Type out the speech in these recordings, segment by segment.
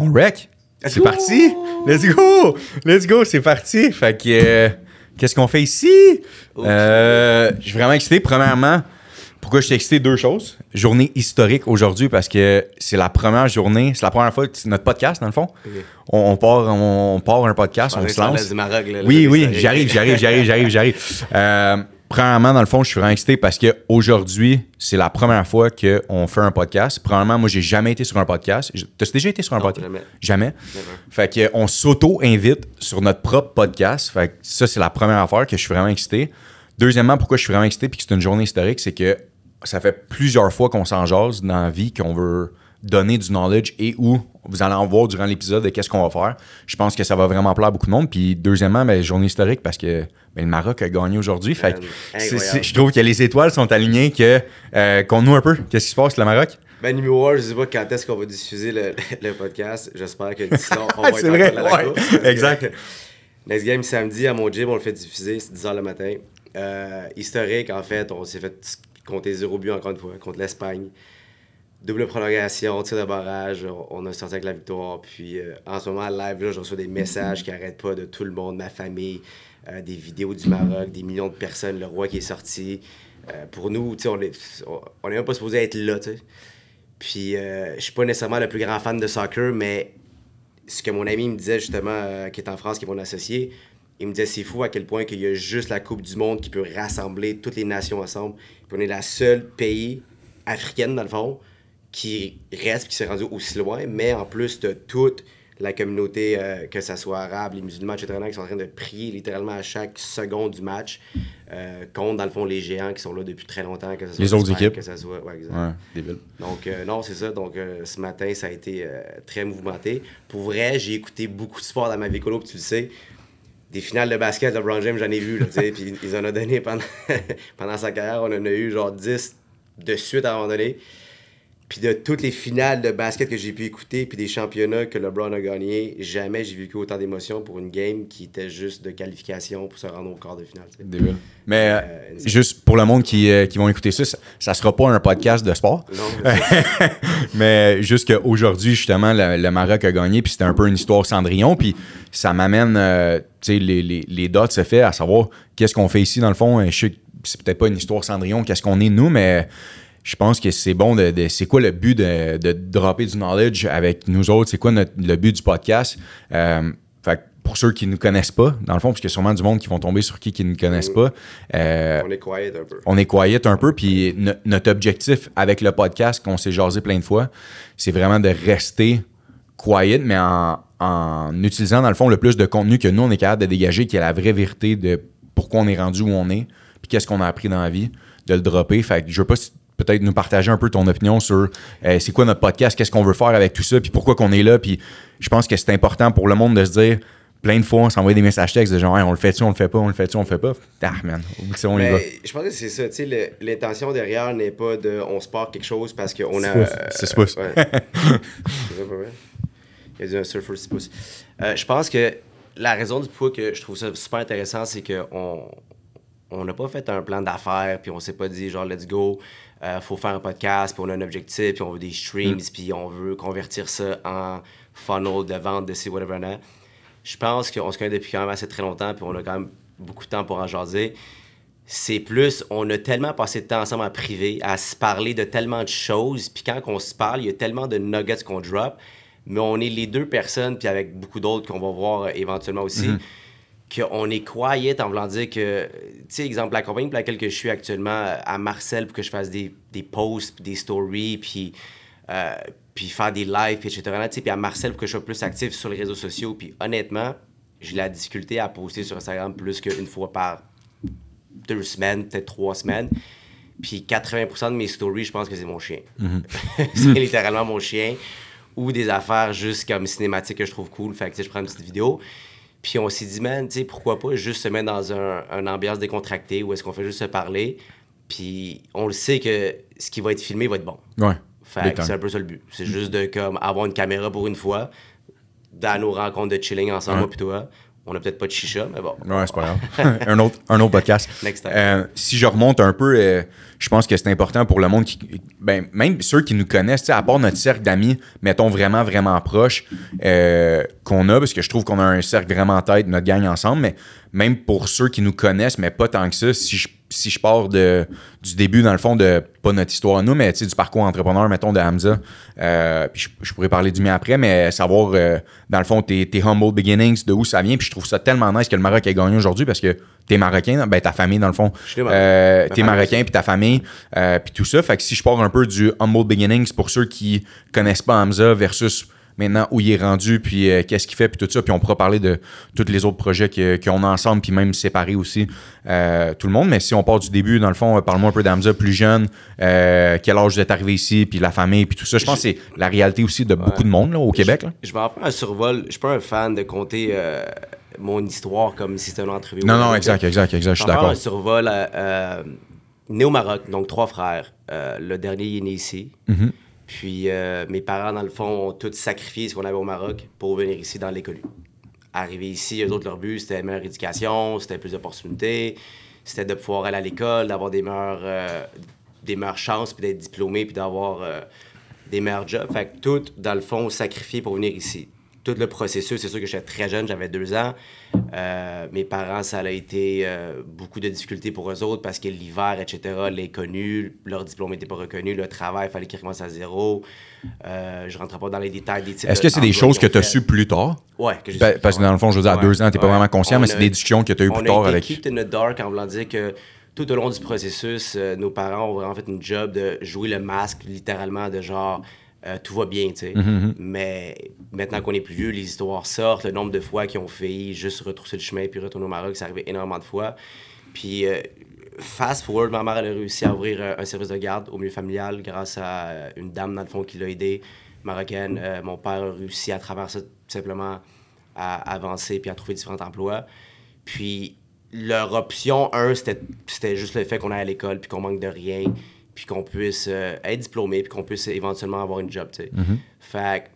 On wreck. C'est parti. Let's go. Let's go. C'est parti. Fait que, qu'est-ce qu'on fait ici? Je suis vraiment excité. Premièrement, pourquoi je suis excité? Deux choses. Journée historique aujourd'hui parce que c'est la première journée, c'est la première fois que c'est notre podcast, dans le fond. Okay. On part un podcast, on se lance. Du Maroc, là, oui, j'arrive. Premièrement, dans le fond, je suis vraiment excité parce qu'aujourd'hui, c'est la première fois qu'on fait un podcast. Premièrement, moi, j'ai jamais été sur un podcast. T'as déjà été sur un podcast? Jamais. Fait qu'on s'auto-invite sur notre propre podcast. Fait que ça, c'est la première affaire que je suis vraiment excité. Deuxièmement, pourquoi je suis vraiment excité et que c'est une journée historique, c'est que ça fait plusieurs fois qu'on s'en jase dans la vie, qu'on veut donner du knowledge et où vous allez en voir durant l'épisode de qu'est-ce qu'on va faire. Je pense que ça va vraiment plaire à beaucoup de monde. Puis deuxièmement, journée historique parce que le Maroc a gagné aujourd'hui. Fait que je trouve que les étoiles sont alignées, qu'on nous un peu. Qu'est-ce qui se passe, le Maroc? Numéro 1, je sais pas quand est-ce qu'on va diffuser le podcast. J'espère que d'ici là, on va être vrai, dans la course. Exact. Next Game samedi à mon gym, on le fait diffuser, c'est 10h le matin. Historique, en fait, on s'est fait compter 0 but encore une fois contre l'Espagne. Double prolongation, tir de barrage, on a sorti avec la victoire. Puis en ce moment, live, là, je reçois des messages qui n'arrêtent pas de tout le monde, ma famille, des vidéos du Maroc, des millions de personnes, le roi qui est sorti. Pour nous, on n'est même pas supposé être là. T'sais. Puis je suis pas nécessairement le plus grand fan de soccer, mais ce que mon ami me disait justement, qui est en France, qui est mon associé, il me disait c'est fou à quel point qu'il y a juste la Coupe du Monde qui peut rassembler toutes les nations ensemble. Puis on est la seule pays africaine, dans le fond, qui reste, qui s'est rendu aussi loin, mais en plus de toute la communauté, que ce soit arabe, les musulmans, etc., qui sont en train de prier littéralement à chaque seconde du match, contre, dans le fond, les géants qui sont là depuis très longtemps, que ce soit les autres équipes. Que ça soit, ouais, exact. Ouais, débile. Donc, non, c'est ça. Donc, ce matin, ça a été très mouvementé. Pour vrai, j'ai écouté beaucoup de sport dans ma vie, Colo, puis tu le sais. Des finales de basket, LeBron James, j'en ai vu, puis ils en ont donné pendant sa carrière. On en a eu genre 10 de suite à un moment donné. Puis de toutes les finales de basket que j'ai pu écouter, puis des championnats que LeBron a gagné, jamais j'ai vécu autant d'émotions pour une game qui était juste de qualification pour se rendre au quart de finale. Débile. Mais juste pour le monde qui vont écouter ça, ça sera pas un podcast de sport. Non. Mais juste qu'aujourd'hui, justement, le Maroc a gagné, puis c'était un peu une histoire Cendrillon, puis ça m'amène, tu sais, les dots se fait à savoir qu'est-ce qu'on fait ici, dans le fond. Je sais que c'est peut-être pas une histoire Cendrillon, qu'est-ce qu'on est nous, mais je pense que c'est bon c'est quoi le but de dropper du knowledge avec nous autres, c'est quoi le but du podcast. Fait que pour ceux qui ne nous connaissent pas, dans le fond, parce qu'il y a sûrement du monde qui vont tomber sur qui ne connaissent pas. On est quiet un peu. On est quiet un peu, puis notre objectif avec le podcast, qu'on s'est jasé plein de fois, c'est vraiment de rester quiet, mais en utilisant, dans le fond, le plus de contenu que nous, on est capable de dégager, qui est la vraie vérité de pourquoi on est rendu où on est, puis qu'est-ce qu'on a appris dans la vie, de le dropper. Fait que je veux pas peut-être nous partager un peu ton opinion sur c'est quoi notre podcast, qu'est-ce qu'on veut faire avec tout ça, puis pourquoi qu'on est là. Puis je pense que c'est important pour le monde de se dire, plein de fois, on s'envoie des messages textes de genre hey, on le fait-tu, on le fait pas, on le fait-tu, on le fait pas. Ah man, on y va. Je pense que c'est ça, tu sais, l'intention derrière n'est pas de on se part quelque chose parce qu'on a... C'est pouces. Ouais. C'est ça, pas vrai? Il y a du un surfer 6 pouces. Je pense que la raison du pourquoi que je trouve ça super intéressant, c'est qu'on n'a pas fait un plan d'affaires, puis on s'est pas dit genre let's go, faut faire un podcast, puis on a un objectif, puis on veut des streams, puis on veut convertir ça en funnel de vente de ces whatever. Je pense qu'on se connaît depuis quand même assez très longtemps, puis on a quand même beaucoup de temps pour en jaser. C'est plus, on a tellement passé de temps ensemble en privé, à se parler de tellement de choses, puis quand on se parle, il y a tellement de nuggets qu'on drop, mais on est les deux personnes, puis avec beaucoup d'autres qu'on va voir éventuellement aussi, qu'on est quiet en voulant dire que, tu sais, exemple, la compagnie pour laquelle je suis actuellement à Marcel pour que je fasse des posts, des stories, puis faire des lives, puis etc. Puis à Marcel pour que je sois plus actif sur les réseaux sociaux. Puis honnêtement, j'ai la difficulté à poster sur Instagram plus qu'une fois par 2 semaines, peut-être 3 semaines. Puis 80% de mes stories, je pense que c'est mon chien. C'est littéralement mon chien. Ou des affaires juste comme cinématiques que je trouve cool. Fait que je prends une petite vidéo. Puis on s'est dit, man, tu sais, pourquoi pas juste se mettre dans une ambiance décontractée où est-ce qu'on fait juste se parler. Puis on le sait que ce qui va être filmé va être bon. Ouais. Fait que c'est un peu ça le but. C'est juste de comme avoir une caméra pour une fois, dans nos rencontres de chilling ensemble, moi pis toi, On n'a peut-être pas de chicha, mais bon. Ouais, c'est pas grave. un autre podcast. Next time. Si je remonte un peu, je pense que c'est important pour le monde même ceux qui nous connaissent, à part notre cercle d'amis, mettons vraiment, vraiment proches qu'on a, parce que je trouve qu'on a un cercle vraiment en tête, notre gang ensemble, mais même pour ceux qui nous connaissent, mais pas tant que ça, si je pars du début, dans le fond, de pas notre histoire à nous, mais du parcours entrepreneur, mettons, de Hamza, puis je pourrais parler du mien après, mais savoir, dans le fond, tes humble beginnings, de où ça vient, puis je trouve ça tellement nice que le Maroc ait gagné aujourd'hui parce que t'es Marocain, ben ta famille, dans le fond, t'es Marocain, puis ta famille, puis tout ça. Fait que si je pars un peu du humble beginnings pour ceux qui connaissent pas Hamza versus maintenant où il est rendu, puis qu'est-ce qu'il fait, puis tout ça. Puis on pourra parler de tous les autres projets qu'on a ensemble, puis même séparés aussi, tout le monde. Mais si on part du début, dans le fond, parle-moi un peu d'Hamza, plus jeune, quel âge vous êtes arrivé ici, puis la famille, puis tout ça. Je pense que c'est la réalité aussi de beaucoup de monde là, au Québec. Là. Je vais en faire un survol. Je suis pas un fan de compter mon histoire comme si c'était une entrevue. Non, exact, je suis d'accord. Un survol né au Maroc, donc 3 frères. Le dernier, il est né ici. Mm-hmm. Puis mes parents, dans le fond, ont tous sacrifié ce qu'on avait au Maroc pour venir ici dans l'école. Arriver ici, eux autres, leur but, c'était une meilleure éducation, c'était plus d'opportunités, c'était de pouvoir aller à l'école, d'avoir des meilleures chances, puis d'être diplômé, puis d'avoir des meilleurs jobs. Fait que tout, dans le fond, sacrifié pour venir ici. Tout le processus, c'est sûr que j'étais très jeune, j'avais 2 ans. Mes parents, ça a été beaucoup de difficultés pour eux autres parce que l'hiver, etc., les connus, leur diplôme n'était pas reconnu, le travail, il fallait qu'ils recommencent à zéro. Je ne rentrerai pas dans les détails des types. Est-ce que c'est des choses que tu as su plus tard? Oui, que j'ai su plus parce que dans le fond, je veux dire, à 2 ans, tu n'es pas vraiment conscient, mais c'est des discussions que tu as eues plus tard avec. On a été kept in the dark en voulant dire que tout au long du processus, nos parents ont vraiment fait une job de jouer le masque, littéralement, de genre... tout va bien, tu sais. Mm-hmm. Mais maintenant qu'on est plus vieux, les histoires sortent, le nombre de fois qu'ils ont failli juste retrousser le chemin puis retourner au Maroc, c'est arrivé énormément de fois. Puis, fast forward, ma mère, elle a réussi à ouvrir un service de garde au milieu familial grâce à une dame, dans le fond, qui l'a aidé, marocaine. Mon père a réussi à travers ça, tout simplement, à avancer puis à trouver différents emplois. Puis, leur option, c'était juste le fait qu'on aille à l'école puis qu'on manque de rien, puis qu'on puisse être diplômé, puis qu'on puisse éventuellement avoir une job, tu sais. Mm-hmm. Fait que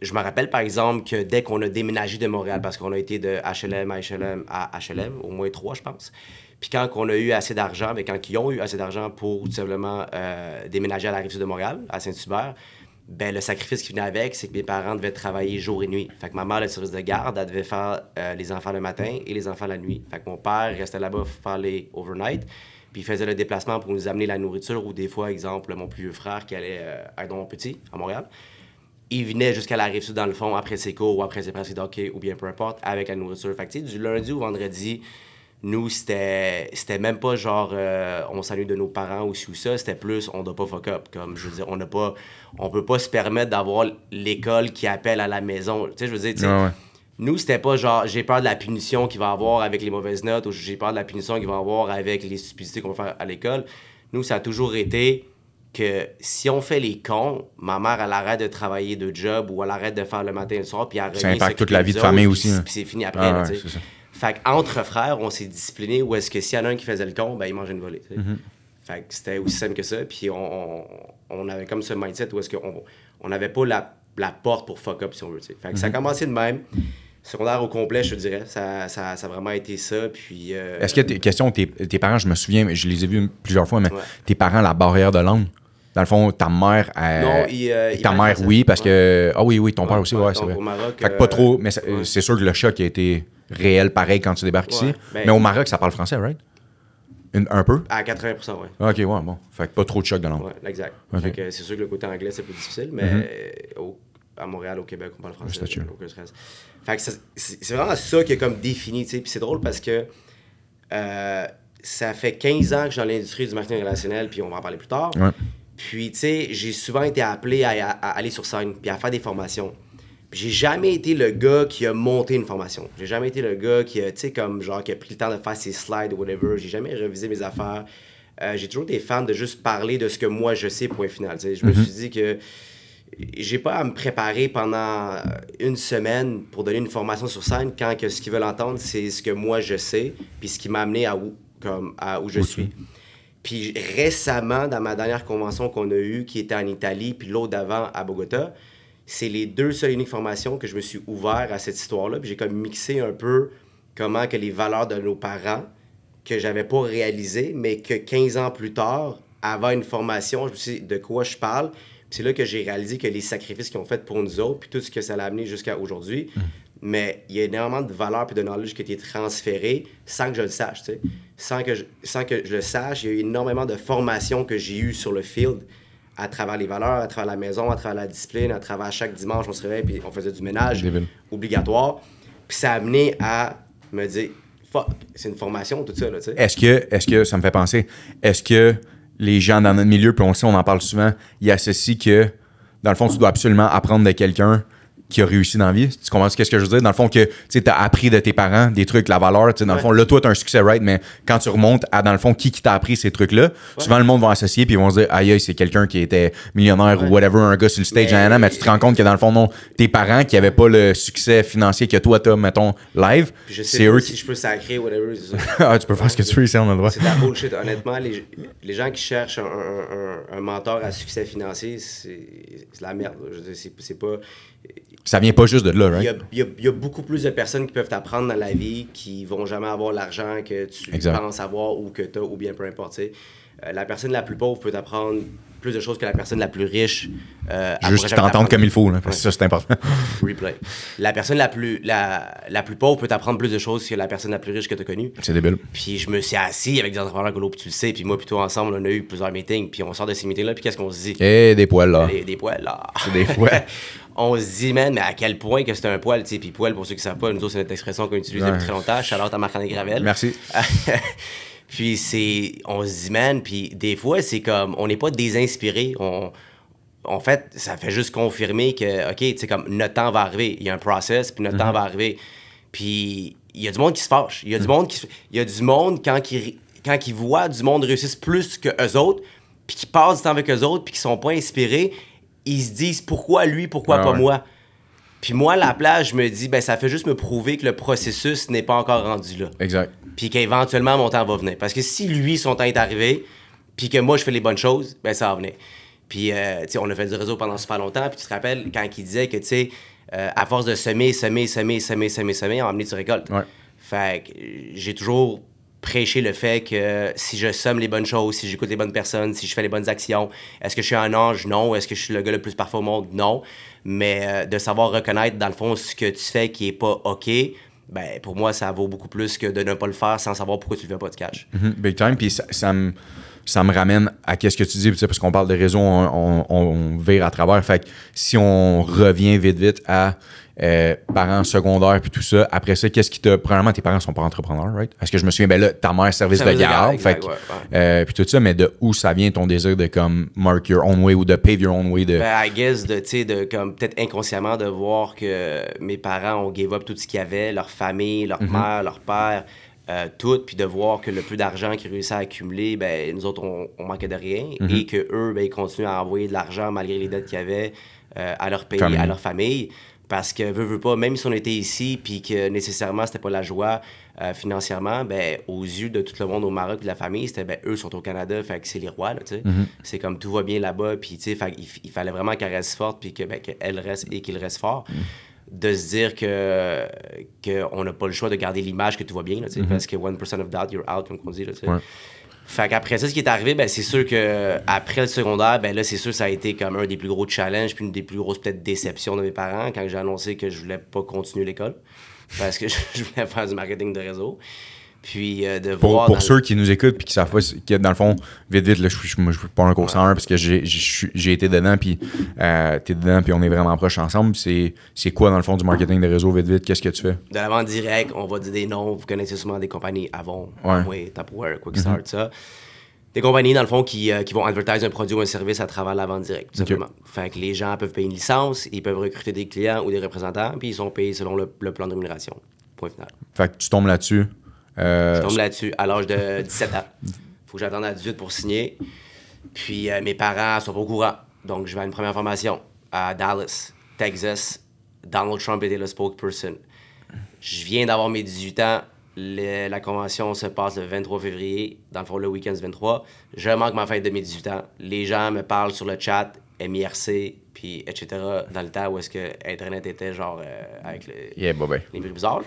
je me rappelle, par exemple, que dès qu'on a déménagé de Montréal, parce qu'on a été de HLM à HLM, au moins 3, je pense, puis quand on a eu assez d'argent, mais quand ils ont eu assez d'argent pour tout simplement déménager à la Rive-Sud de Montréal, à Saint-Hubert, ben le sacrifice qui venait avec, c'est que mes parents devaient travailler jour et nuit. Fait que ma mère, le service de garde, elle devait faire les enfants le matin et les enfants la nuit. Fait que mon père restait là-bas pour faire les overnight. Puis il faisait le déplacement pour nous amener la nourriture, ou des fois, exemple, mon plus vieux frère qui allait à Don Petit, à Montréal, il venait jusqu'à la Rive-Sud, dans le fond, après ses cours ou après ses pratiques d'hockey, ou bien peu importe, avec la nourriture. Fait que, tu sais, du lundi au vendredi, nous, c'était même pas genre on s'ennuie de nos parents ou ci ou ça, c'était plus on doit pas fuck up. Comme, je veux dire, on peut pas se permettre d'avoir l'école qui appelle à la maison. Tu sais, je veux dire, tu sais, ouais. Nous, c'était pas genre j'ai peur de la punition qu'il va avoir avec les mauvaises notes ou j'ai peur de la punition qu'il va avoir avec les stupidités qu'on va faire à l'école. Nous, ça a toujours été que si on fait les cons, ma mère, elle arrête de travailler de job ou elle arrête de faire le matin et le soir, puis elle revient. Ça impacte toute la vie de famille aussi. Puis c'est fini après. Là, tu sais. Fait qu'entre frères, on s'est discipliné où est-ce que s'il y en a un qui faisait le con, ben il mangeait une volée. Tu sais. Fait que c'était aussi simple que ça. Puis on avait comme ce mindset où est-ce qu'on n'avait pas la porte pour fuck up, si on veut. Tu sais. Fait que ça a commencé de même. Secondaire au complet, je te dirais. Ça a vraiment été ça. Puis, est-ce que, question, tes parents, je me souviens, je les ai vus plusieurs fois, mais tes parents, la barrière de langue, dans le fond, ta mère... non, ta mère, oui, parce que... Ah oui, ton père aussi, ouais, c'est vrai. Au Maroc, fait que pas trop... Mais c'est sûr que le choc a été réel, pareil, quand tu débarques ici. Mais au Maroc, ça parle français, right? Un peu? À 80%, oui. OK, ouais, bon. Fait que pas trop de choc de langue. Oui, exact. Okay. Fait que c'est sûr que le côté anglais, c'est plus difficile, mais à Montréal, au Québec, on parle français. Aucun stress. Fait que c'est vraiment ça qui est comme défini, tu sais. Puis c'est drôle parce que ça fait 15 ans que je suis dans l'industrie du marketing relationnel, puis on va en parler plus tard. Ouais. Puis, tu sais, j'ai souvent été appelé à aller sur scène, puis à faire des formations. Puis j'ai jamais été le gars qui a monté une formation. J'ai jamais été le gars qui a, tu sais, comme genre, qui a pris le temps de faire ses slides ou whatever. J'ai jamais révisé mes affaires. J'ai toujours été fan de juste parler de ce que moi je sais, point final. Tu sais. Je me suis dit que j'ai pas à me préparer pendant une semaine pour donner une formation sur scène quand que ce qu'ils veulent entendre, c'est ce que moi je sais, puis ce qui m'a amené à où je suis. Puis récemment, dans ma dernière convention qu'on a eue, qui était en Italie, puis l'autre d'avant à Bogota, c'est les 2 seules uniques formations que je me suis ouvert à cette histoire-là. Puis j'ai comme mixé un peu comment que les valeurs de nos parents, que j'avais pas réalisées, mais que 15 ans plus tard, avant une formation, je me suis dit de quoi je parle. Puis c'est là que j'ai réalisé que les sacrifices qu'ils ont fait pour nous autres, puis tout ce que ça l'a amené jusqu'à aujourd'hui, mais il y a énormément de valeurs et de knowledge qui a été transféré sans que je le sache, tu sais. Sans que je le sache, il y a eu énormément de formations que j'ai eues sur le field, à travers les valeurs, à travers la maison, à travers la discipline, à travers chaque dimanche, on se réveille puis on faisait du ménage obligatoire. Puis ça a amené à me dire, fuck, c'est une formation, tout ça, là, tu sais. Est-ce que, ça me fait penser, est-ce que les gens dans notre milieu, puis on sait, on en parle souvent, ils associent que, dans le fond, tu dois absolument apprendre de quelqu'un qui a réussi dans la vie. Tu comprends ce que je veux dire? Dans le fond, que tu as appris de tes parents des trucs, la valeur. Dans le fond, là, toi, tu as un succès, right? Mais quand tu remontes à, dans le fond, qui t'a appris ces trucs-là, souvent, le monde va associer puis ils vont se dire, aïe, c'est quelqu'un qui était millionnaire ou whatever, un gars sur le stage, mais tu te rends compte que dans le fond, non, tes parents qui n'avaient pas le succès financier que toi, t'as, mettons, live, c'est eux si je peux sacrer, whatever. Ah, tu peux faire ce que tu veux ici, on a le droit. C'est de la bullshit. Honnêtement, les gens qui cherchent un mentor à succès financier, c'est la merde. Je veux dire, c'est pas... Ça vient pas juste de là, right? Il y a beaucoup plus de personnes qui peuvent t'apprendre dans la vie qui vont jamais avoir l'argent que tu penses avoir ou que tu as, ou bien peu importe. La personne la plus pauvre peut t'apprendre plus de choses que la personne la plus riche. Juste t'entendre comme il faut, là, parce que ça, c'est important. Replay. La personne la plus pauvre peut t'apprendre plus de choses que la personne la plus riche que tu as connue. C'est débile. Puis je me suis assis avec des entrepreneurs puis tu le sais, puis moi, puis toi, ensemble, on a eu plusieurs meetings, puis on sort de ces meetings-là, puis qu'est-ce qu'on se dit? Des poils, là. Des poils, là. C'est des poils. On se dit, man, mais à quel point que c'est un poil, tu sais. Puis poil, pour ceux qui ne savent pas, nous autres, c'est notre expression qu'on utilise depuis très longtemps. Shout-out à Marc-André Gravel. Merci. Puis on se dit, man, puis des fois, c'est comme, on n'est pas désinspiré. En fait, ça fait juste confirmer que, OK, tu sais, comme, notre temps va arriver. Il y a un process, puis notre temps va arriver. Puis il y a du monde qui se fâche. Il y a du monde, quand ils voient du monde réussir plus que eux autres, puis qui passent du temps avec eux autres, puis qui sont pas inspirés, ils se disent pourquoi lui, pourquoi pas moi. Puis moi, à la place, je me dis, ben ça fait juste me prouver que le processus n'est pas encore rendu là. Exact. Puis qu'éventuellement, mon temps va venir. Parce que si lui, son temps est arrivé, puis que moi, je fais les bonnes choses, ben ça va venir. Puis, tu sais, on a fait du réseau pendant super longtemps, puis tu te rappelles quand il disait que, tu sais, à force de semer, on va amener du récolte. Ouais. Fait que j'ai toujours prêcher le fait que si je somme les bonnes choses, si j'écoute les bonnes personnes, si je fais les bonnes actions, est-ce que je suis un ange? Non. Est-ce que je suis le gars le plus parfait au monde? Non. Mais de savoir reconnaître, dans le fond, ce que tu fais qui est pas OK, ben pour moi, ça vaut beaucoup plus que de ne pas le faire sans savoir pourquoi tu le fais pas de catch. Big time. Puis ça me ramène à qu'est-ce que tu dis, parce qu'on parle de réseau, on vire à travers. Fait que si on revient vite à parents secondaires puis tout ça, après ça, qu'est-ce qui t'a... Premièrement, tes parents sont pas entrepreneurs, right? Est-ce que je me souviens, ben là, ta mère, service de garde, fait que, puis tout ça, mais de où ça vient ton désir de comme mark your own way ou de pave your own way? Ben, I guess, tu sais, de comme peut-être inconsciemment de voir que mes parents ont give up tout ce qu'il y avait, leur famille, leur mère, leur père, tout, puis de voir que le peu d'argent qu'ils réussissaient à accumuler, ben nous autres, on manquait de rien, et que eux, ben ils continuent à envoyer de l'argent malgré les dettes qu'il y avait à leur pays, à leur famille. Parce que, veut pas, même si on était ici, puis que nécessairement, c'était pas la joie financièrement, ben aux yeux de tout le monde au Maroc, de la famille, c'était, ben eux sont au Canada, fait que c'est les rois, là, tu sais. C'est comme tout va bien là-bas, puis tu sais, il fallait vraiment qu'elle reste forte, puis qu'elle reste et qu'il reste fort. De se dire qu'on n'a pas le choix de garder l'image que tout va bien, là, tu sais, parce que 1% of doubt, you're out, comme on dit, là, tu sais. Fait qu'après ça, ce qui est arrivé, ben c'est sûr que après le secondaire, ben là, c'est sûr ça a été comme un des plus gros challenges, puis une des plus grosses peut-être déceptions de mes parents quand j'ai annoncé que je voulais pas continuer l'école parce que je voulais faire du marketing de réseau. Puis de voir... Pour ceux qui nous écoutent puis qui savent pas, que dans le fond, vite, là, je suis pas un cours 101 parce que j'ai été dedans, puis t'es dedans, puis on est vraiment proches ensemble. C'est quoi, dans le fond, du marketing de réseau, vite, qu'est-ce que tu fais? De la vente directe, on va dire des noms, vous connaissez souvent des compagnies Avon, Amway, Tupperware, Quickstart, ça. Des compagnies, dans le fond, qui vont advertiser un produit ou un service à travers la vente directe, tout simplement. Fait que les gens peuvent payer une licence, ils peuvent recruter des clients ou des représentants, puis ils sont payés selon le plan de rémunération. Point final. Fait que tu tombes là-dessus. Je tombe là-dessus à l'âge de 17 ans. Faut que j'attende à 18 pour signer. Puis mes parents sont pas au courant. Donc je vais à une première formation à Dallas, Texas. Donald Trump était le spokesperson. Je viens d'avoir mes 18 ans. La convention se passe le 23 février. Dans le fond, le week-end du 23. Je manque ma fête de mes 18 ans. Les gens me parlent sur le chat, MIRC, puis etc. dans le temps où est-ce que Internet était genre avec les bruits bizarres.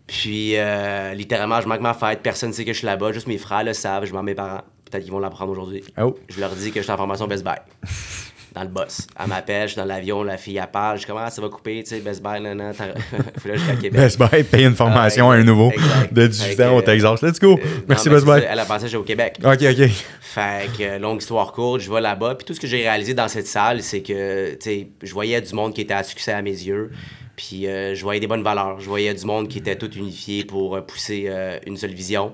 Puis littéralement, je manque ma fête, personne ne sait que je suis là-bas, juste mes frères le savent, je demande mes parents, peut-être qu'ils vont l'apprendre aujourd'hui. Je leur dis que je suis en formation Best Buy. Dans le boss. Elle m'appelle, je suis dans l'avion, la fille, elle parle. Je commence, ça va couper, tu sais, Best Buy, nan, faut là jusqu'à Québec. Best Buy paye une formation à un nouveau de 18 ans au Texas. Let's go! Merci, Best Buy. Elle a pensé que j'étais au Québec. OK. Fait que, longue histoire courte, je vais là-bas. Puis tout ce que j'ai réalisé dans cette salle, c'est que, tu sais, je voyais du monde qui était à succès à mes yeux. Puis je voyais des bonnes valeurs. Je voyais du monde qui était tout unifié pour pousser une seule vision.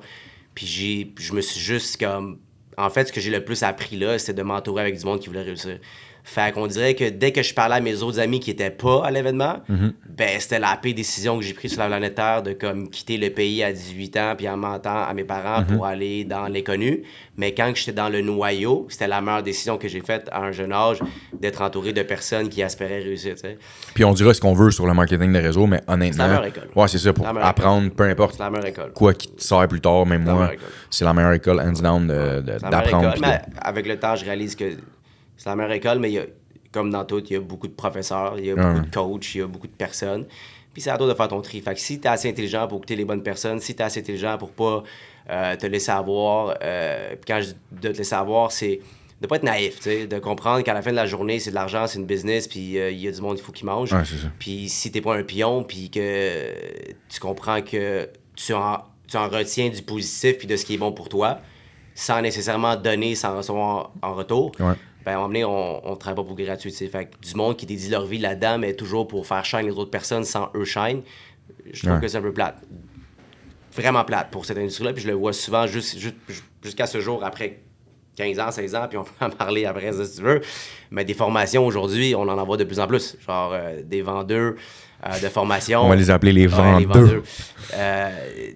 Puis je me suis juste comme... En fait, ce que j'ai le plus appris là, c'était de m'entourer avec du monde qui voulait réussir. Fait qu'on dirait que dès que je parlais à mes autres amis qui étaient pas à l'événement, ben c'était la pire décision que j'ai prise sur la planète Terre de comme quitter le pays à 18 ans puis en mentant à mes parents pour aller dans l'inconnu. Mais quand j'étais dans le noyau, c'était la meilleure décision que j'ai faite à un jeune âge d'être entouré de personnes qui espéraient réussir, tu sais. Puis on dira ce qu'on veut sur le marketing de réseau, mais honnêtement... C'est la meilleure école. Ouais, c'est ça, pour apprendre, peu importe la meilleure école. Quoi qui te sert plus tard, même moi, c'est la meilleure école, hands down, d'apprendre. Mais avec le temps, je réalise que c'est la meilleure école, mais il y a, comme dans tout, il y a beaucoup de professeurs, il y a beaucoup de coachs, il y a beaucoup de personnes. Puis c'est à toi de faire ton tri. Fait que si t'es assez intelligent pour écouter les bonnes personnes, si t'es assez intelligent pour pas te laisser avoir, puis quand je dis de te laisser avoir, c'est de pas être naïf, tu sais, de comprendre qu'à la fin de la journée, c'est de l'argent, c'est une business, puis il y a du monde qu'il faut qu'il mange. Puis si t'es pas un pion, puis que tu comprends que tu en retiens du positif puis de ce qui est bon pour toi, sans nécessairement donner, sans recevoir en retour, ben, à un moment donné, on ne travaille pas pour gratuit. T'sais. Fait que du monde qui dédie leur vie là-dedans, mais toujours pour faire shine les autres personnes sans eux shine, je trouve que c'est un peu plate. Vraiment plate pour cette industrie-là. Puis je le vois souvent jusqu'à ce jour, après 15 ans, 16 ans, puis on peut en parler après si tu veux. Mais des formations aujourd'hui, on en envoie de plus en plus. Genre des vendeurs de formation. On va les appeler les vendeurs. Tu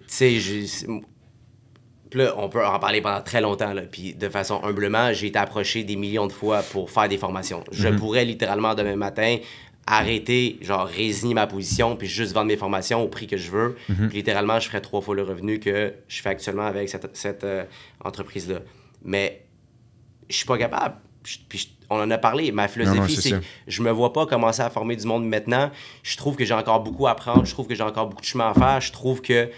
sais, puis là, on peut en parler pendant très longtemps. Là. Puis de façon humblement, j'ai été approché des millions de fois pour faire des formations. Je pourrais littéralement demain matin arrêter, genre résigner ma position puis juste vendre mes formations au prix que je veux. Puis littéralement, je ferais 3 fois le revenu que je fais actuellement avec cette entreprise-là. Mais je suis pas capable. On en a parlé. Ma philosophie, c'est que je me vois pas commencer à former du monde maintenant. Je trouve que j'ai encore beaucoup à apprendre. Je trouve que j'ai encore beaucoup de chemin à faire. Je trouve que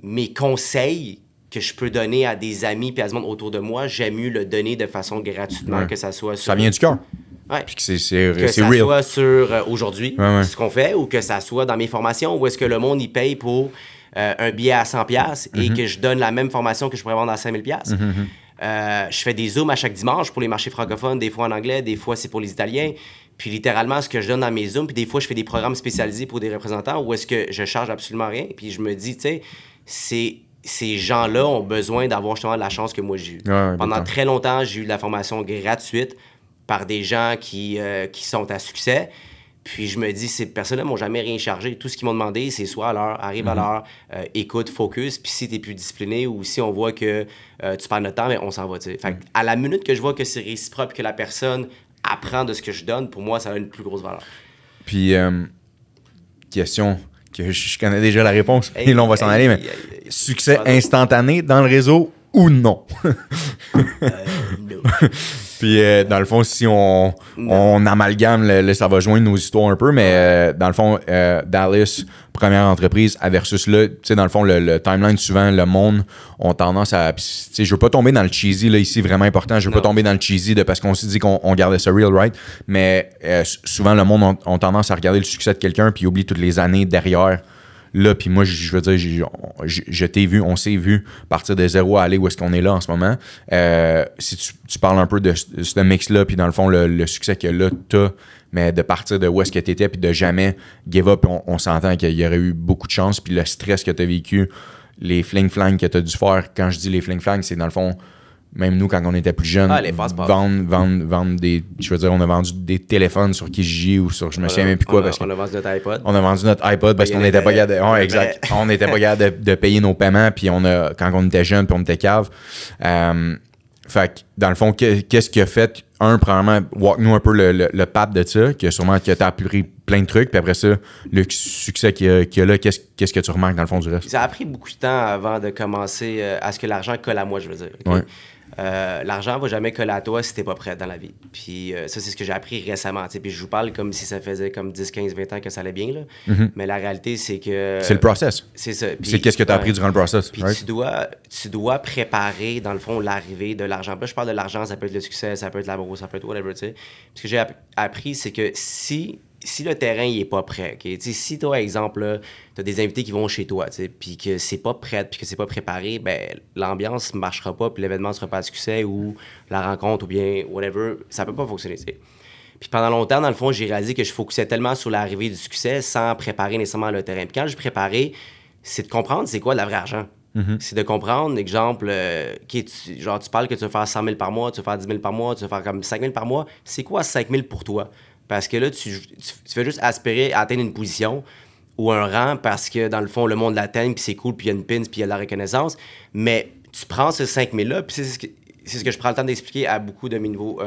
mes conseils que je peux donner à des amis et à du monde autour de moi, j'aime mieux le donner de façon gratuitement, que ça soit sur... Ça vient du cœur. Puis que c'est real. Ça soit sur aujourd'hui, ce qu'on fait, ou que ça soit dans mes formations, où est-ce que le monde, il paye pour un billet à 100$ et que je donne la même formation que je pourrais vendre à 5000$. Je fais des Zooms à chaque dimanche pour les marchés francophones, des fois en anglais, des fois c'est pour les Italiens. Puis littéralement, ce que je donne dans mes Zooms, puis des fois, je fais des programmes spécialisés pour des représentants où est-ce que je charge absolument rien. Puis je me dis, tu sais, ces gens-là ont besoin d'avoir justement la chance que moi j'ai eue. Pendant très longtemps, j'ai eu de la formation gratuite par des gens qui sont à succès. Puis je me dis, ces personnes-là m'ont jamais rien chargé. Tout ce qu'ils m'ont demandé, c'est soit à l'heure, arrive à l'heure, écoute, focus. Puis si t'es plus discipliné ou si on voit que tu perds notre temps, mais on s'en va. Fait à la minute que je vois que c'est réciproque, que la personne apprend de ce que je donne, pour moi, ça a une plus grosse valeur. Puis, question que je connais déjà la réponse, et là, on va s'en aller, mais succès instantané dans le réseau ou non? Non. Puis, dans le fond, si on amalgame, ça va joindre nos histoires un peu, mais dans le fond, Dallas, première entreprise, versus là, tu sais, dans le fond, le timeline, souvent, le monde ont tendance à... Tu sais, je veux pas tomber dans le cheesy, là, ici, vraiment important. Je veux pas tomber dans le cheesy parce qu'on s'est dit qu'on gardait ça real, right? Mais souvent, le monde ont tendance à regarder le succès de quelqu'un puis oublie toutes les années derrière. Là, puis moi, je veux dire, je t'ai vu, on s'est vu partir de zéro à aller où est-ce qu'on est là en ce moment. Si tu parles un peu de ce mix-là, puis dans le fond, le succès que là, t'as, mais de partir de où est-ce que t'étais, puis de jamais give up, on s'entend qu'il y aurait eu beaucoup de chance, puis le stress que t'as vécu, les fling-flang que t'as dû faire. Quand je dis les fling-flang, c'est dans le fond... Même nous, quand on était plus jeunes, vendre des... Je veux dire, on a vendu des téléphones sur Kijiji ou sur... Je me souviens même plus quoi. On a vendu notre iPod. On a vendu notre iPod parce qu'on n'était pas capable de... exact. On n'était pas capable de payer nos paiements, puis quand on était jeunes, puis on était cave. Fait que, dans le fond, qu'est-ce qui a fait? Premièrement, walk-nous un peu le path de ça, que sûrement que t'as appris plein de trucs, puis après ça, le succès qu'il y a là, qu'est-ce que tu remarques dans le fond du reste? Ça a pris beaucoup de temps avant de commencer à ce que l'argent colle à moi, je veux dire. Okay? L'argent va jamais coller à toi si t'es pas prêt dans la vie. Puis ça, c'est ce que j'ai appris récemment. Puis je vous parle comme si ça faisait comme 10, 15, 20 ans que ça allait bien. Là. Mais la réalité, c'est que... C'est le process. C'est ça. C'est qu'est-ce que tu as appris durant le process. Puis right? tu dois préparer, dans le fond, l'arrivée de l'argent. Puis là, je parle de l'argent, ça peut être le succès, ça peut être l'amour, ça peut être whatever, tu sais. Puis ce que j'ai appris, c'est que si le terrain il est pas prêt, okay? Si toi, exemple, tu as des invités qui vont chez toi, puis que c'est pas prêt, puis que c'est pas préparé, ben l'ambiance marchera pas, puis l'événement sera pas de succès, ou la rencontre, ou bien whatever, ça peut pas fonctionner, t'sais. Puis pendant longtemps, dans le fond, j'ai réalisé que je focusais tellement sur l'arrivée du succès sans préparer nécessairement le terrain. Puis quand je préparais, c'est de comprendre c'est quoi le vrai argent. C'est de comprendre, exemple, genre tu parles que tu vas faire 100 000 par mois, tu vas faire 10 000 par mois, tu vas faire comme 5 000 par mois. C'est quoi 5 000 pour toi? Parce que là, tu fais juste aspirer à atteindre une position ou un rang parce que, dans le fond, le monde l'atteigne, puis c'est cool, puis il y a une pin, puis il y a de la reconnaissance. Mais tu prends ce 5 000-là, puis c'est ce que je prends le temps d'expliquer à beaucoup de mes nouveaux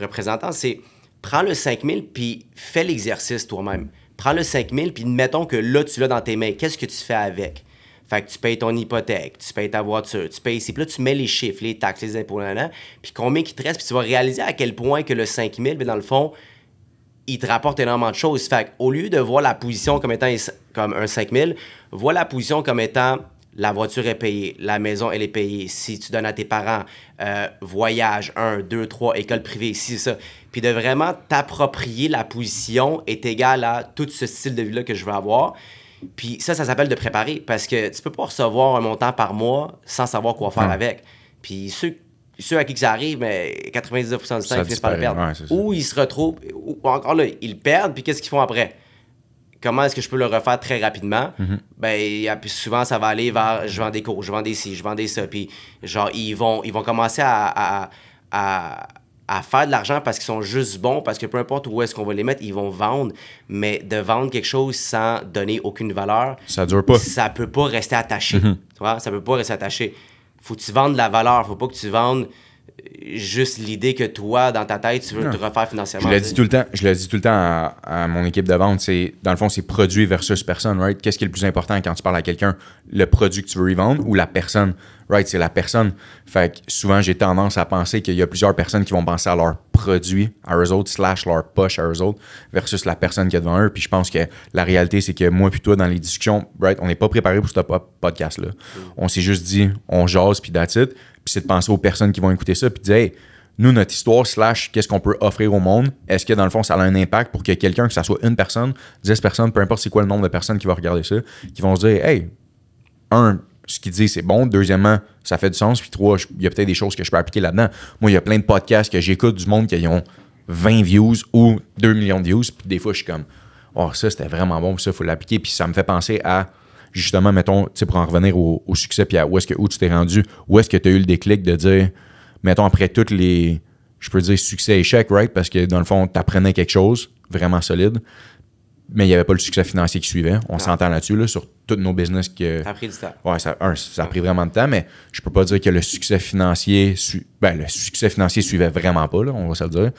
représentants, c'est prends le 5 000, puis fais l'exercice toi-même. Prends le 5 000, puis mettons que là, tu l'as dans tes mains. Qu'est-ce que tu fais avec? Fait que tu payes ton hypothèque, tu payes ta voiture, tu payes ici. Puis là, tu mets les chiffres, les taxes, les impôts, puis combien qui te reste, puis tu vas réaliser à quel point que le 5 000, mais dans le fond, il te rapporte énormément de choses. Fait qu'au lieu de voir la position comme étant comme un 5 000, vois la position comme étant la voiture est payée, la maison, elle est payée. Si tu donnes à tes parents, voyage, 1, 2, 3, école privée, si c'est ça. Puis de vraiment t'approprier la position est égale à tout ce style de vie-là que je veux avoir. Puis ça s'appelle de préparer parce que tu peux pas recevoir un montant par mois sans savoir quoi faire avec. Puis ceux à qui que ça arrive, mais 99% du temps, ils finissent par le perdre. Ouais, ou ils se retrouvent, ou encore là, ils le perdent, puis qu'est-ce qu'ils font après? Comment est-ce que je peux le refaire très rapidement? Ben, souvent, ça va aller vers je vends des cours, je vends des ci, je vends des ça. Puis, genre, ils vont commencer à faire de l'argent parce qu'ils sont juste bons, parce que peu importe où est-ce qu'on va les mettre, ils vont vendre. Mais de vendre quelque chose sans donner aucune valeur, ça dure pas. Ça peut pas rester attaché. Tu vois? Ça peut pas rester attaché. Faut que tu vendes de la valeur. Faut pas que tu vendes juste l'idée que toi, dans ta tête, tu veux te refaire financièrement. Je le dis tout le temps à mon équipe de vente, dans le fond, c'est produit versus personne, right? Qu'est-ce qui est le plus important quand tu parles à quelqu'un? Le produit que tu veux y vendre ou la personne? Right, c'est la personne. Fait que souvent, j'ai tendance à penser qu'il y a plusieurs personnes qui vont penser à leur produit, à eux autres, / leur poche à eux autres, versus la personne qui est devant eux. Puis je pense que la réalité, c'est que moi puis toi, dans les discussions, right, on n'est pas préparé pour ce podcast-là. On s'est juste dit, on jase, puis that's it. Puis c'est de penser aux personnes qui vont écouter ça, puis de dire, hey, nous, notre histoire, / qu'est-ce qu'on peut offrir au monde, est-ce que dans le fond, ça a un impact pour que quelqu'un, que ça soit une personne, 10 personnes, peu importe c'est quoi le nombre de personnes qui vont regarder ça, qui vont se dire, hey, ce qu'il dit, c'est bon. Deuxièmement, ça fait du sens. Puis 3, il y a peut-être des choses que je peux appliquer là-dedans. Moi, il y a plein de podcasts que j'écoute du monde qui ont 20 views ou 2 millions de views. Puis des fois, je suis comme, oh, ça, c'était vraiment bon. Puis ça, il faut l'appliquer. Puis ça me fait penser à, justement, mettons, tu sais, pour en revenir au succès, puis à où tu t'es rendu, où est-ce que tu as eu le déclic de dire, mettons, après toutes les, je peux dire succès, échec, right? Parce que dans le fond, tu apprenais quelque chose vraiment solide. Mais il n'y avait pas le succès financier qui suivait. On s'entend là-dessus, là, sur tous nos business. Ça a pris du temps. Ouais, ça a pris vraiment de temps, mais je peux pas dire que le succès financier suivait vraiment pas, là, on va se le dire.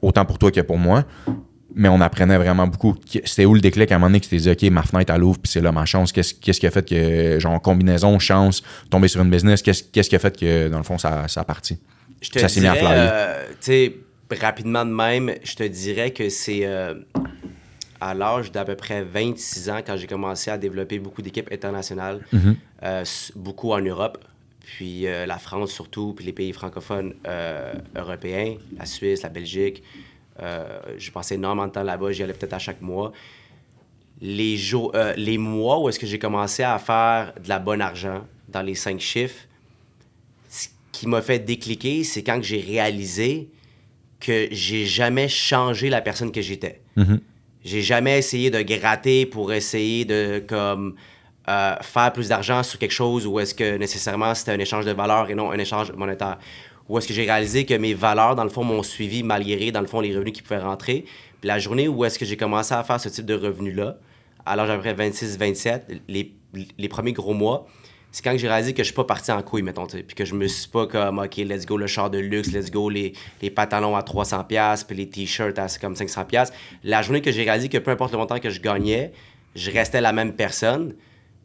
Autant pour toi que pour moi. Mais on apprenait vraiment beaucoup. C'était où le déclic à un moment donné que tu t'es dit, OK, ma fenêtre, elle ouvre, puis c'est là ma chance. Qu'est-ce qui a fait que, genre, combinaison, chance, tomber sur une business, qu'est-ce qui a fait que, dans le fond, ça a parti? Ça s'est mis à flyer. Tu sais, rapidement de même, je te dirais que c'est... à l'âge d'à peu près 26 ans, quand j'ai commencé à développer beaucoup d'équipes internationales, beaucoup en Europe, puis la France surtout, puis les pays francophones européens, la Suisse, la Belgique. J'ai passé énormément de temps là-bas, j'y allais peut-être à chaque mois. Les mois où est-ce que j'ai commencé à faire de la bonne argent dans les 5 chiffres, ce qui m'a fait décliquer, c'est quand j'ai réalisé que j'ai jamais changé la personne que j'étais. J'ai jamais essayé de gratter pour essayer de faire plus d'argent sur quelque chose où est-ce que nécessairement c'était un échange de valeur et non un échange monétaire. Où est-ce que j'ai réalisé que mes valeurs, dans le fond, m'ont suivi malgré, dans le fond, les revenus qui pouvaient rentrer. Puis la journée où est-ce que j'ai commencé à faire ce type de revenus-là, à l'âge d'à peu près 26-27, les premiers gros mois, c'est quand j'ai réalisé que je suis pas parti en couille, mettons, puis que je me suis pas comme, OK, let's go, le char de luxe, let's go, les pantalons à 300$, puis les t-shirts à comme 500$. La journée que j'ai réalisé que peu importe le montant que je gagnais, je restais la même personne,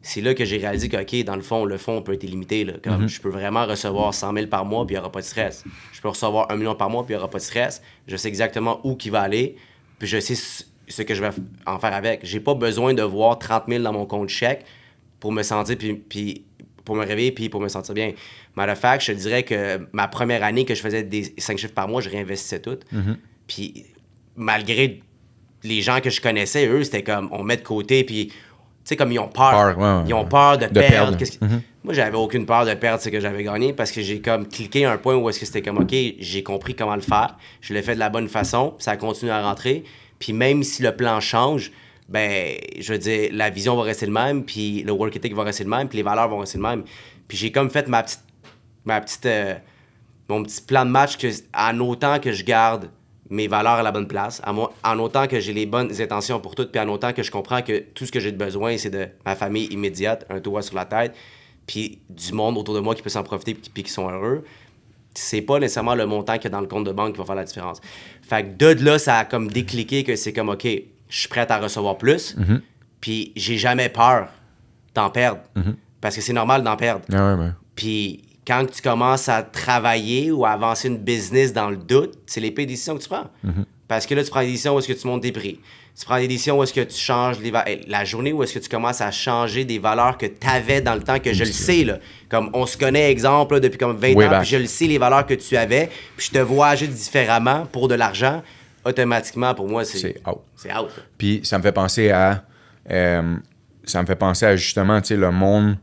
c'est là que j'ai réalisé que, OK, dans le fond peut être illimité. Là. Comme je peux vraiment recevoir 100 000 par mois, puis il n'y aura pas de stress. Je peux recevoir 1 million par mois, puis il n'y aura pas de stress. Je sais exactement où il va aller, puis je sais ce que je vais en faire avec. J'ai pas besoin de voir 30 000 dans mon compte chèque pour me sentir, puis pour me réveiller, puis pour me sentir bien. Matter of fact, je te dirais que ma première année que je faisais des 5 chiffres par mois, je réinvestissais tout. Puis malgré les gens que je connaissais, eux, c'était comme, on met de côté, puis... Tu sais, comme ils ont peur. Ils ont peur de perdre. Moi, j'avais aucune peur de perdre ce que j'avais gagné parce que j'ai comme cliqué un point où est-ce que c'était comme, OK, j'ai compris comment le faire. Je l'ai fait de la bonne façon. Ça continue à rentrer. Puis même si le plan change, ben, je veux dire, la vision va rester le même, puis le work ethic va rester le même, puis les valeurs vont rester le même. Puis j'ai comme fait mon petit plan de match en autant que je garde mes valeurs à la bonne place, en autant que j'ai les bonnes intentions pour toutes, puis en autant que je comprends que tout ce que j'ai de besoin, c'est de ma famille immédiate, un toit sur la tête, puis du monde autour de moi qui peut s'en profiter puis qui sont heureux. C'est pas nécessairement le montant qu'il y a dans le compte de banque qui va faire la différence. Fait que de là, ça a comme décliqué que c'est comme, OK, je suis prêt à recevoir plus, puis j'ai jamais peur d'en perdre, parce que c'est normal d'en perdre. Puis quand tu commences à travailler ou à avancer une business dans le doute, c'est les pires décisions que tu prends. Parce que là, tu prends des décisions où est-ce que tu montes tes prix. Tu prends des décisions où est-ce que tu changes la journée où est-ce que tu commences à changer des valeurs que tu avais dans le temps, que je le sais. Là. Comme on se connaît, exemple, là, depuis comme 20 ans, puis je le sais, les valeurs que tu avais, puis je te vois agir différemment pour de l'argent, automatiquement, pour moi, c'est out. C'est out. Puis ça me fait penser à... justement, tu sais, le monde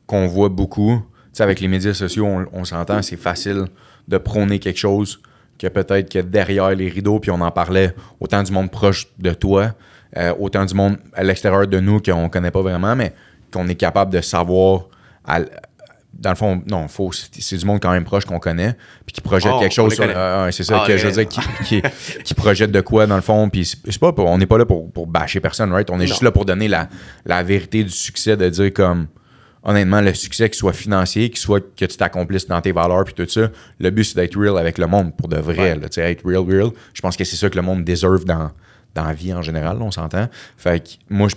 qu'on voit beaucoup. Tu sais, avec les médias sociaux, on s'entend, c'est facile de prôner quelque chose que peut-être que derrière les rideaux, puis on en parlait autant du monde proche de toi, autant du monde à l'extérieur de nous qu'on connaît pas vraiment, mais qu'on est capable de savoir... dans le fond, non, c'est du monde quand même proche qu'on connaît, puis qui projette quelque chose. C'est ça que je veux dire, qui projette de quoi, dans le fond. Puis c'est pas, on n'est pas là pour bâcher personne, right? On est juste là pour donner la vérité du succès, de dire comme... Honnêtement, le succès, qu'il soit financier, qu'il soit que tu t'accomplisses dans tes valeurs puis tout ça, le but, c'est d'être real avec le monde, pour de vrai. Là, être real. Je pense que c'est ça que le monde deserve dans la vie en général, là, on s'entend. Fait que moi,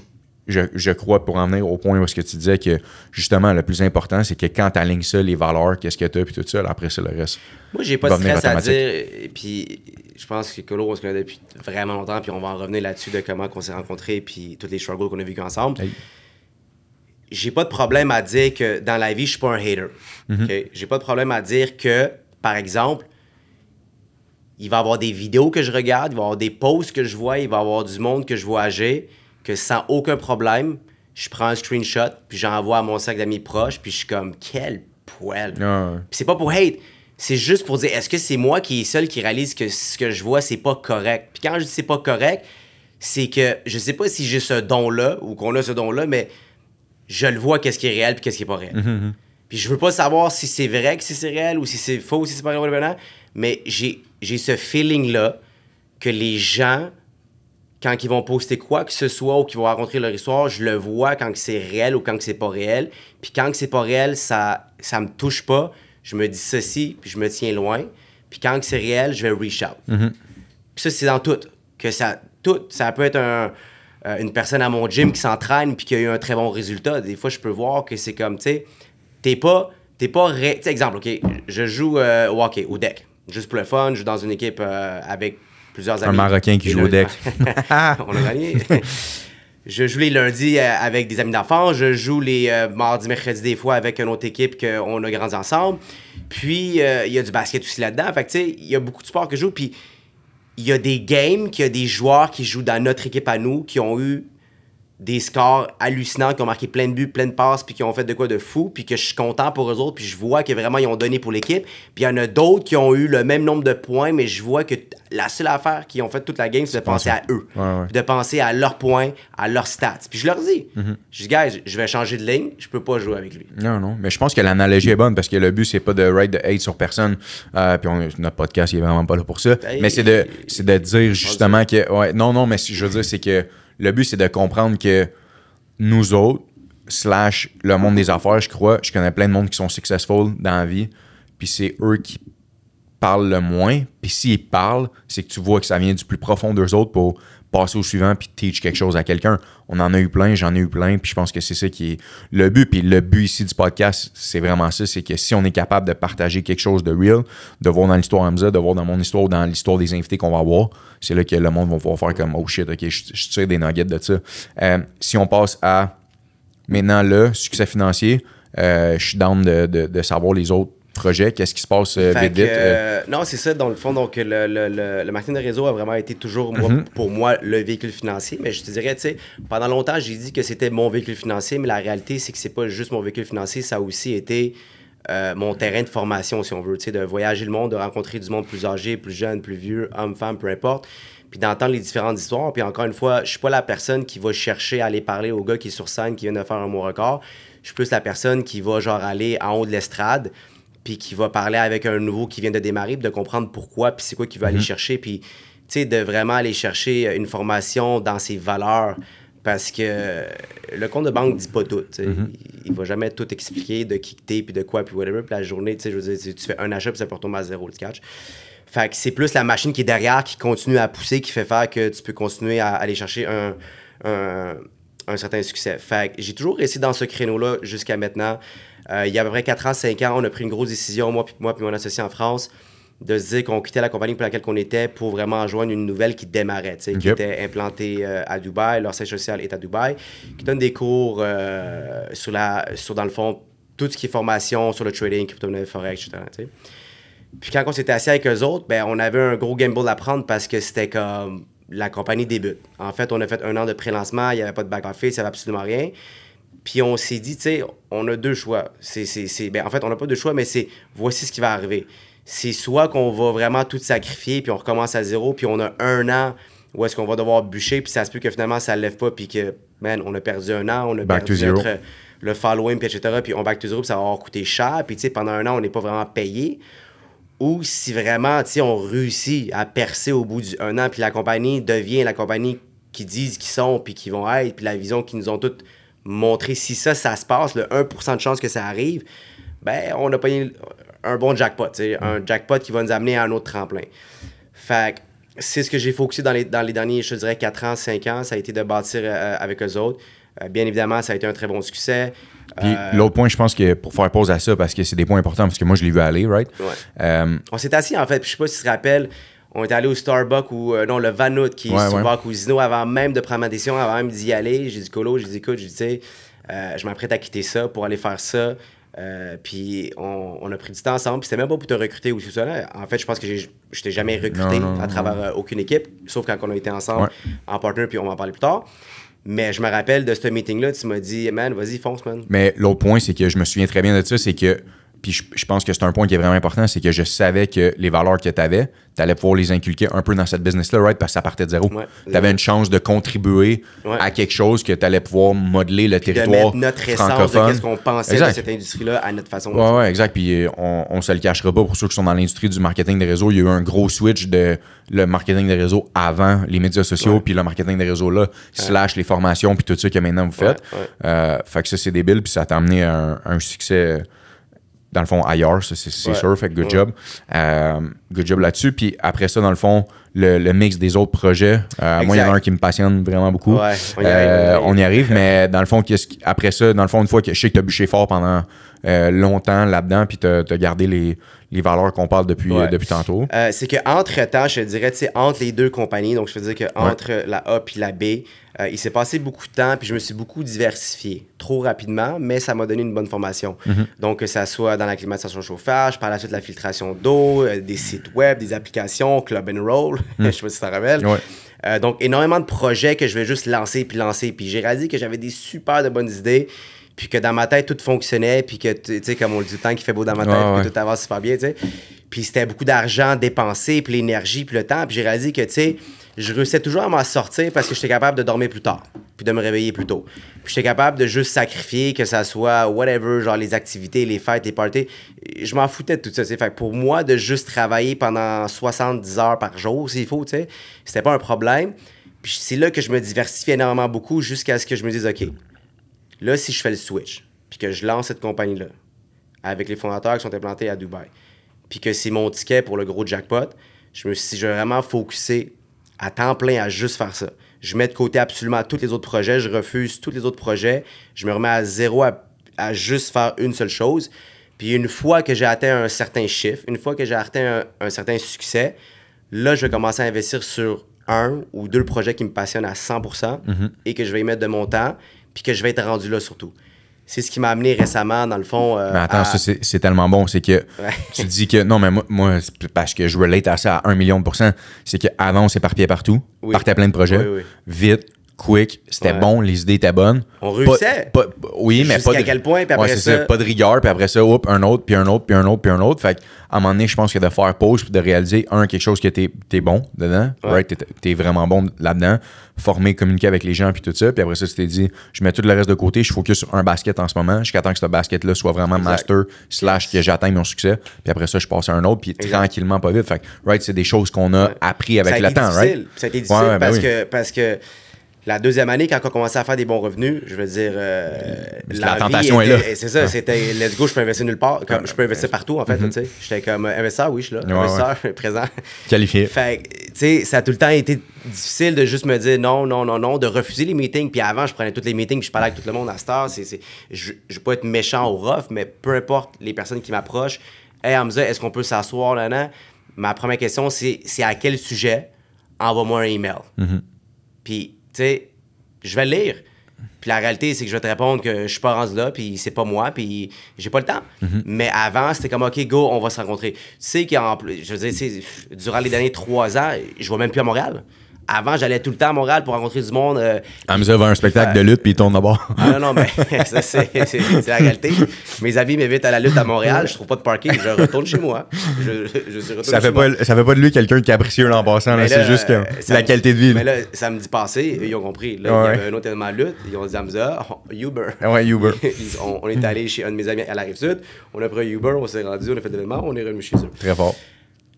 je crois, pour en venir au point où est-ce que tu disais que, justement, le plus important, c'est que quand tu alignes ça, les valeurs, qu'est-ce que tu as, puis tout ça, là, après, c'est le reste. Moi, j'ai pas de stress à dire. Et puis, je pense que Colo, on se connaît depuis vraiment longtemps, puis on va en revenir là-dessus de comment on s'est rencontrés, puis tous les struggles qu'on a vécu ensemble. Hey. J'ai pas de problème à dire que dans la vie, je suis pas un hater. Okay? J'ai pas de problème à dire que, par exemple, il va y avoir des vidéos que je regarde, il va y avoir des posts que je vois, il va y avoir du monde que je vois agir, que sans aucun problème, je prends un screenshot, puis j'envoie à mon cercle d'amis proches, puis je suis comme, quel poil. Puis c'est pas pour hate, c'est juste pour dire, est-ce que c'est moi qui est seul qui réalise que ce que je vois, c'est pas correct? Puis quand je dis c'est pas correct, c'est que je sais pas si j'ai ce don-là, ou qu'on a ce don-là, mais je le vois qu'est-ce qui est réel puis qu'est-ce qui est pas réel. Puis je veux pas savoir si c'est vrai que c'est réel ou si c'est faux ou si c'est pas réel, mais j'ai ce feeling-là que les gens, quand ils vont poster quoi que ce soit ou qu'ils vont raconter leur histoire, je le vois quand c'est réel ou quand c'est pas réel. Puis quand c'est pas réel, ça me touche pas. Je me dis ceci, puis je me tiens loin. Puis quand c'est réel, je vais reach out. Puis ça, c'est dans tout. Ça peut être une personne à mon gym qui s'entraîne puis qui a eu un très bon résultat. Des fois, je peux voir que c'est comme, tu sais, t'es pas exemple, OK, je joue au hockey, au deck. Juste pour le fun, je joue dans une équipe avec plusieurs amis. Un Marocain qui joue au deck. On a gagné. Je joue les lundis avec des amis d'enfance. Je joue les mardis, mercredis des fois avec une autre équipe qu'on a grandi ensemble. Puis, il y a du basket aussi là-dedans. Fait que, tu sais, il y a beaucoup de sports que je joue. Puis, il y a des games, qu'il y a des joueurs qui jouent dans notre équipe à nous, qui ont eu des scores hallucinants, qui ont marqué plein de buts, plein de passes, puis qui ont fait de quoi de fou, puis que je suis content pour eux autres, puis je vois que vraiment ils ont donné pour l'équipe. Puis il y en a d'autres qui ont eu le même nombre de points, mais je vois que la seule affaire qu'ils ont fait toute la game, c'est de penser à eux. Puis de penser à leurs points, à leurs stats. Puis je leur dis, je dis, guys, je vais changer de ligne, je peux pas jouer avec lui. Non, mais je pense que l'analogie est bonne, parce que le but, c'est pas de ride de hate sur personne. Puis notre podcast, il est vraiment pas là pour ça. Mais c'est de dire justement que... Ouais, non, mais je veux dire, c'est que le but, c'est de comprendre que nous autres, / le monde des affaires, je connais plein de monde qui sont successful dans la vie, puis c'est eux qui parlent le moins. Puis s'ils parlent, c'est que tu vois que ça vient du plus profond d'eux autres pour passer au suivant puis teach quelque chose à quelqu'un. On en a eu plein, j'en ai eu plein, puis je pense que c'est ça qui est le but. Puis le but ici du podcast, c'est vraiment ça, c'est que si on est capable de partager quelque chose de real, de voir dans l'histoire Hamza, de voir dans mon histoire ou dans l'histoire des invités qu'on va avoir, c'est là que le monde va pouvoir faire comme « Oh shit, OK, je tire des nuggets de ça. » Si on passe à maintenant le succès financier, je suis down de savoir les autres projets, qu'est-ce qui se passe vite. Non, c'est ça, dans le fond. Donc, le marketing de réseau a vraiment été toujours, pour moi, le véhicule financier. Mais je te dirais, tu sais, pendant longtemps, j'ai dit que c'était mon véhicule financier, mais la réalité, c'est que c'est pas juste mon véhicule financier, ça a aussi été mon terrain de formation, si on veut, tu sais, de voyager le monde, de rencontrer du monde plus âgé, plus jeune, plus vieux, homme, femme, peu importe, puis d'entendre les différentes histoires. Puis encore une fois, je suis pas la personne qui va chercher à aller parler au gars qui est sur scène, qui vient de faire un mot record. Je suis plus la personne qui va, genre, aller en haut de l'estrade, puis qui va parler avec un nouveau qui vient de démarrer, puis de comprendre pourquoi, puis c'est quoi qu'il veut aller chercher, puis, tu sais, de vraiment aller chercher une formation dans ses valeurs, parce que le compte de banque dit pas tout, tu sais. Il va jamais tout expliquer de qui t'es, puis de quoi, puis whatever, puis la journée, tu sais, je veux dire, tu fais un achat, puis ça peut retomber à zéro, tu catches. Fait que c'est plus la machine qui est derrière, qui continue à pousser, qui fait faire que tu peux continuer à aller chercher un certain succès. Fait que j'ai toujours resté dans ce créneau-là jusqu'à maintenant. Il y a à peu près 4 ans, 5 ans, on a pris une grosse décision, moi puis mon associé en France, de se dire qu'on quittait la compagnie pour laquelle on était pour vraiment rejoindre une nouvelle qui démarrait, qui était implantée à Dubaï. Leur siège social est à Dubaï, qui donne des cours sur, dans le fond, tout ce qui est formation sur le trading, crypto-monnaie, forex, etc. T'sais. Puis quand on s'était assis avec eux autres, ben, on avait un gros gamble à prendre parce que c'était comme la compagnie débute. En fait, on a fait 1 an de pré-lancement, il n'y avait pas de back-office, il n'y avait absolument rien. Puis on s'est dit, tu sais, on a 2 choix. Ben, en fait, on n'a pas 2 choix, mais c'est voici ce qui va arriver. C'est soit qu'on va vraiment tout sacrifier, puis on recommence à zéro, puis on a 1 an où est-ce qu'on va devoir bûcher, puis ça se peut que finalement ça ne lève pas, puis que, man, on a perdu 1 an, on a perdu le following, puis etc., puis on back to zero, puis ça va avoir coûté cher, puis tu sais, pendant 1 an, on n'est pas vraiment payé. Ou si vraiment, tu sais, on réussit à percer au bout d'1 an, puis la compagnie devient la compagnie qu'ils disent qu'ils sont, puis qu'ils vont être, puis la vision qu'ils nous ont toutes montré. Si ça se passe, le 1% de chance que ça arrive, ben on a payé un bon jackpot, tu sais, un jackpot qui va nous amener à un autre tremplin. Fait que c'est ce que j'ai focusé dans les derniers, je dirais, 4 ans, 5 ans, ça a été de bâtir avec eux autres. Bien évidemment, ça a été un très bon succès. Puis l'autre point, je pense que pour faire pause à ça, parce que c'est des points importants, parce que moi, je l'ai vu aller, right? Ouais. On s'est assis, en fait, puis je sais pas si tu te rappelles, on est allé au Starbucks ou, non, le Vanout, qui est sur Bar Cousino, avant même de prendre ma décision, avant même d'y aller. J'ai dit, Colo, j'ai dit, écoute, tu sais, je m'apprête à quitter ça pour aller faire ça. Puis on a pris du temps ensemble. Puis c'était même pas pour te recruter ou tout ça. Là. En fait, je pense que je t'ai jamais recruté à travers aucune équipe, sauf quand on a été ensemble en partner, puis on va en parler plus tard. Mais je me rappelle de ce meeting-là, tu m'as dit, man, vas-y, fonce, man. Mais l'autre point, c'est que je me souviens très bien de ça, c'est que, puis je pense que c'est un point qui est vraiment important, c'est que je savais que les valeurs que tu avais, tu allais pouvoir les inculquer un peu dans cette business-là, right? Parce que ça partait de zéro. Ouais, tu avais une chance de contribuer à quelque chose que tu allais pouvoir modeler le territoire de mettre notre essence de qu'est-ce qu'on pensait de cette industrie-là à notre façon de faire. Ouais, exact. Puis on se le cachera pas pour ceux qui sont dans l'industrie du marketing des réseaux. Il y a eu un gros switch de le marketing des réseaux avant les médias sociaux, puis le marketing des réseaux-là, / les formations, puis tout ça que maintenant vous faites. Fait que ça, c'est débile, puis ça t'a amené à un succès... dans le fond, ailleurs, ça, c'est sûr. Fait que good job. Good job là-dessus. Puis après ça, dans le fond, le mix des autres projets. Moi, il y en a un qui me passionne vraiment beaucoup. Ouais, on y arrive, mais dans le fond, après ça, dans le fond, une fois que je sais que tu as bûché fort pendant longtemps là-dedans, puis tu as gardé les valeurs qu'on parle depuis tantôt. C'est qu'entre-temps, je te dirais, tu sais, entre les deux compagnies, donc je veux dire qu'entre la A puis la B, il s'est passé beaucoup de temps, puis je me suis beaucoup diversifié. Trop rapidement, mais ça m'a donné une bonne formation. Donc, que ça soit dans la climatisation chauffage, par la suite la filtration d'eau, des sites web, des applications, Club and Roll, je sais pas si tu t'en rappelles. Donc, énormément de projets que je vais juste lancer. Puis j'ai réalisé que j'avais des super de bonnes idées, puis que dans ma tête, tout fonctionnait, puis que, tu sais, comme on le dit, le temps qui fait beau dans ma tête, puis tout avance super bien, tu sais. Puis c'était beaucoup d'argent dépensé, puis l'énergie, puis le temps. Puis j'ai réalisé que, tu sais, je réussissais toujours à m'en sortir parce que j'étais capable de dormir plus tard, puis de me réveiller plus tôt. Puis j'étais capable de juste sacrifier, que ça soit whatever, genre les activités, les fêtes, les parties. Je m'en foutais de tout ça, tu sais. Fait que pour moi, de juste travailler pendant 70 heures par jour, s'il faut, tu sais, c'était pas un problème. Puis c'est là que je me diversifiais énormément beaucoup jusqu'à ce que je me dise, OK, là, si je fais le switch, puis que je lance cette compagnie-là, avec les fondateurs qui sont implantés à Dubaï, puis que c'est mon ticket pour le gros jackpot, je vais vraiment focuser à temps plein à juste faire ça. je mets de côté absolument tous les autres projets, je refuse tous les autres projets, je me remets à zéro à juste faire une seule chose. Puis une fois que j'ai atteint un certain chiffre, une fois que j'ai atteint un certain succès, là, je vais commencer à investir sur 1 ou 2 projets qui me passionnent à 100% et que je vais y mettre de mon temps, puis que je vais être rendu là surtout. C'est ce qui m'a amené récemment, dans le fond. Mais attends, ça, c'est tellement bon. C'est que tu dis que. Non, mais moi parce que je relate à ça à 1 million de %, c'est qu'avant, on s'éparpillait partout, partait plein de projets, vite, quick, c'était bon, les idées étaient bonnes. On réussissait. Oui, mais pas jusqu'à quel point, puis après ça... pas de rigueur, puis après ça, un autre, puis un autre, puis un autre, puis un autre. Fait qu'à un moment donné, je pense que de faire pause, puis de réaliser, quelque chose que t'es bon dedans, right? T'es vraiment bon là-dedans, former, communiquer avec les gens, puis tout ça. Puis après ça, tu t'es dit, je mets tout le reste de côté, je focus sur un basket en ce moment, jusqu'à temps que ce basket-là soit vraiment master, / que j'atteigne mon succès. Puis après ça, je passe à un autre, puis tranquillement, pas vite. Fait que, c'est des choses qu'on a appris avec le temps, right? Ça a été difficile parce que la deuxième année, quand on a commencé à faire des bons revenus, je veux dire... la tentation est là. C'est ça, c'était let's go, je peux investir nulle part. Je peux investir partout, en fait. Tu sais. J'étais comme investisseur, oui, je suis là. Investisseur, présent. Qualifié. Fait tu sais, ça a tout le temps été difficile de juste me dire non, de refuser les meetings. Puis avant, je prenais tous les meetings puis je parlais avec tout le monde à cette heure. Je veux pas être méchant ou rough, mais peu importe les personnes qui m'approchent, hey, Hamza, est-ce qu'on peut s'asseoir là-dedans? Ma première question, c'est à quel sujet? Envoie-moi un email. Puis, tu sais, je vais le lire. Puis la réalité, c'est que je vais te répondre que je suis pas rendu là, puis c'est pas moi, puis j'ai pas le temps. Mais avant, c'était comme, OK, go, on va se rencontrer. Tu sais je veux dire, durant les derniers 3 ans, je vais même plus à Montréal. Avant, j'allais tout le temps à Montréal pour rencontrer du monde. Hamza va à un spectacle de lutte, puis il tourne d'abord. Non, mais ça, c'est la réalité. Mes amis m'invitent à la lutte à Montréal, je trouve pas de parking, je retourne chez moi. Ça fait pas de lui quelqu'un de capricieux en passant, c'est juste que la qualité de vie. Mais là, samedi passé, ils ont compris. Là, il y avait un autre événement de lutte, ils ont dit Hamza, Uber. Ouais, Uber. On est allé chez un de mes amis à la Rive-Sud, on a pris un Uber, on s'est rendu, on a fait de l'événement, on est revenu chez eux. Très fort.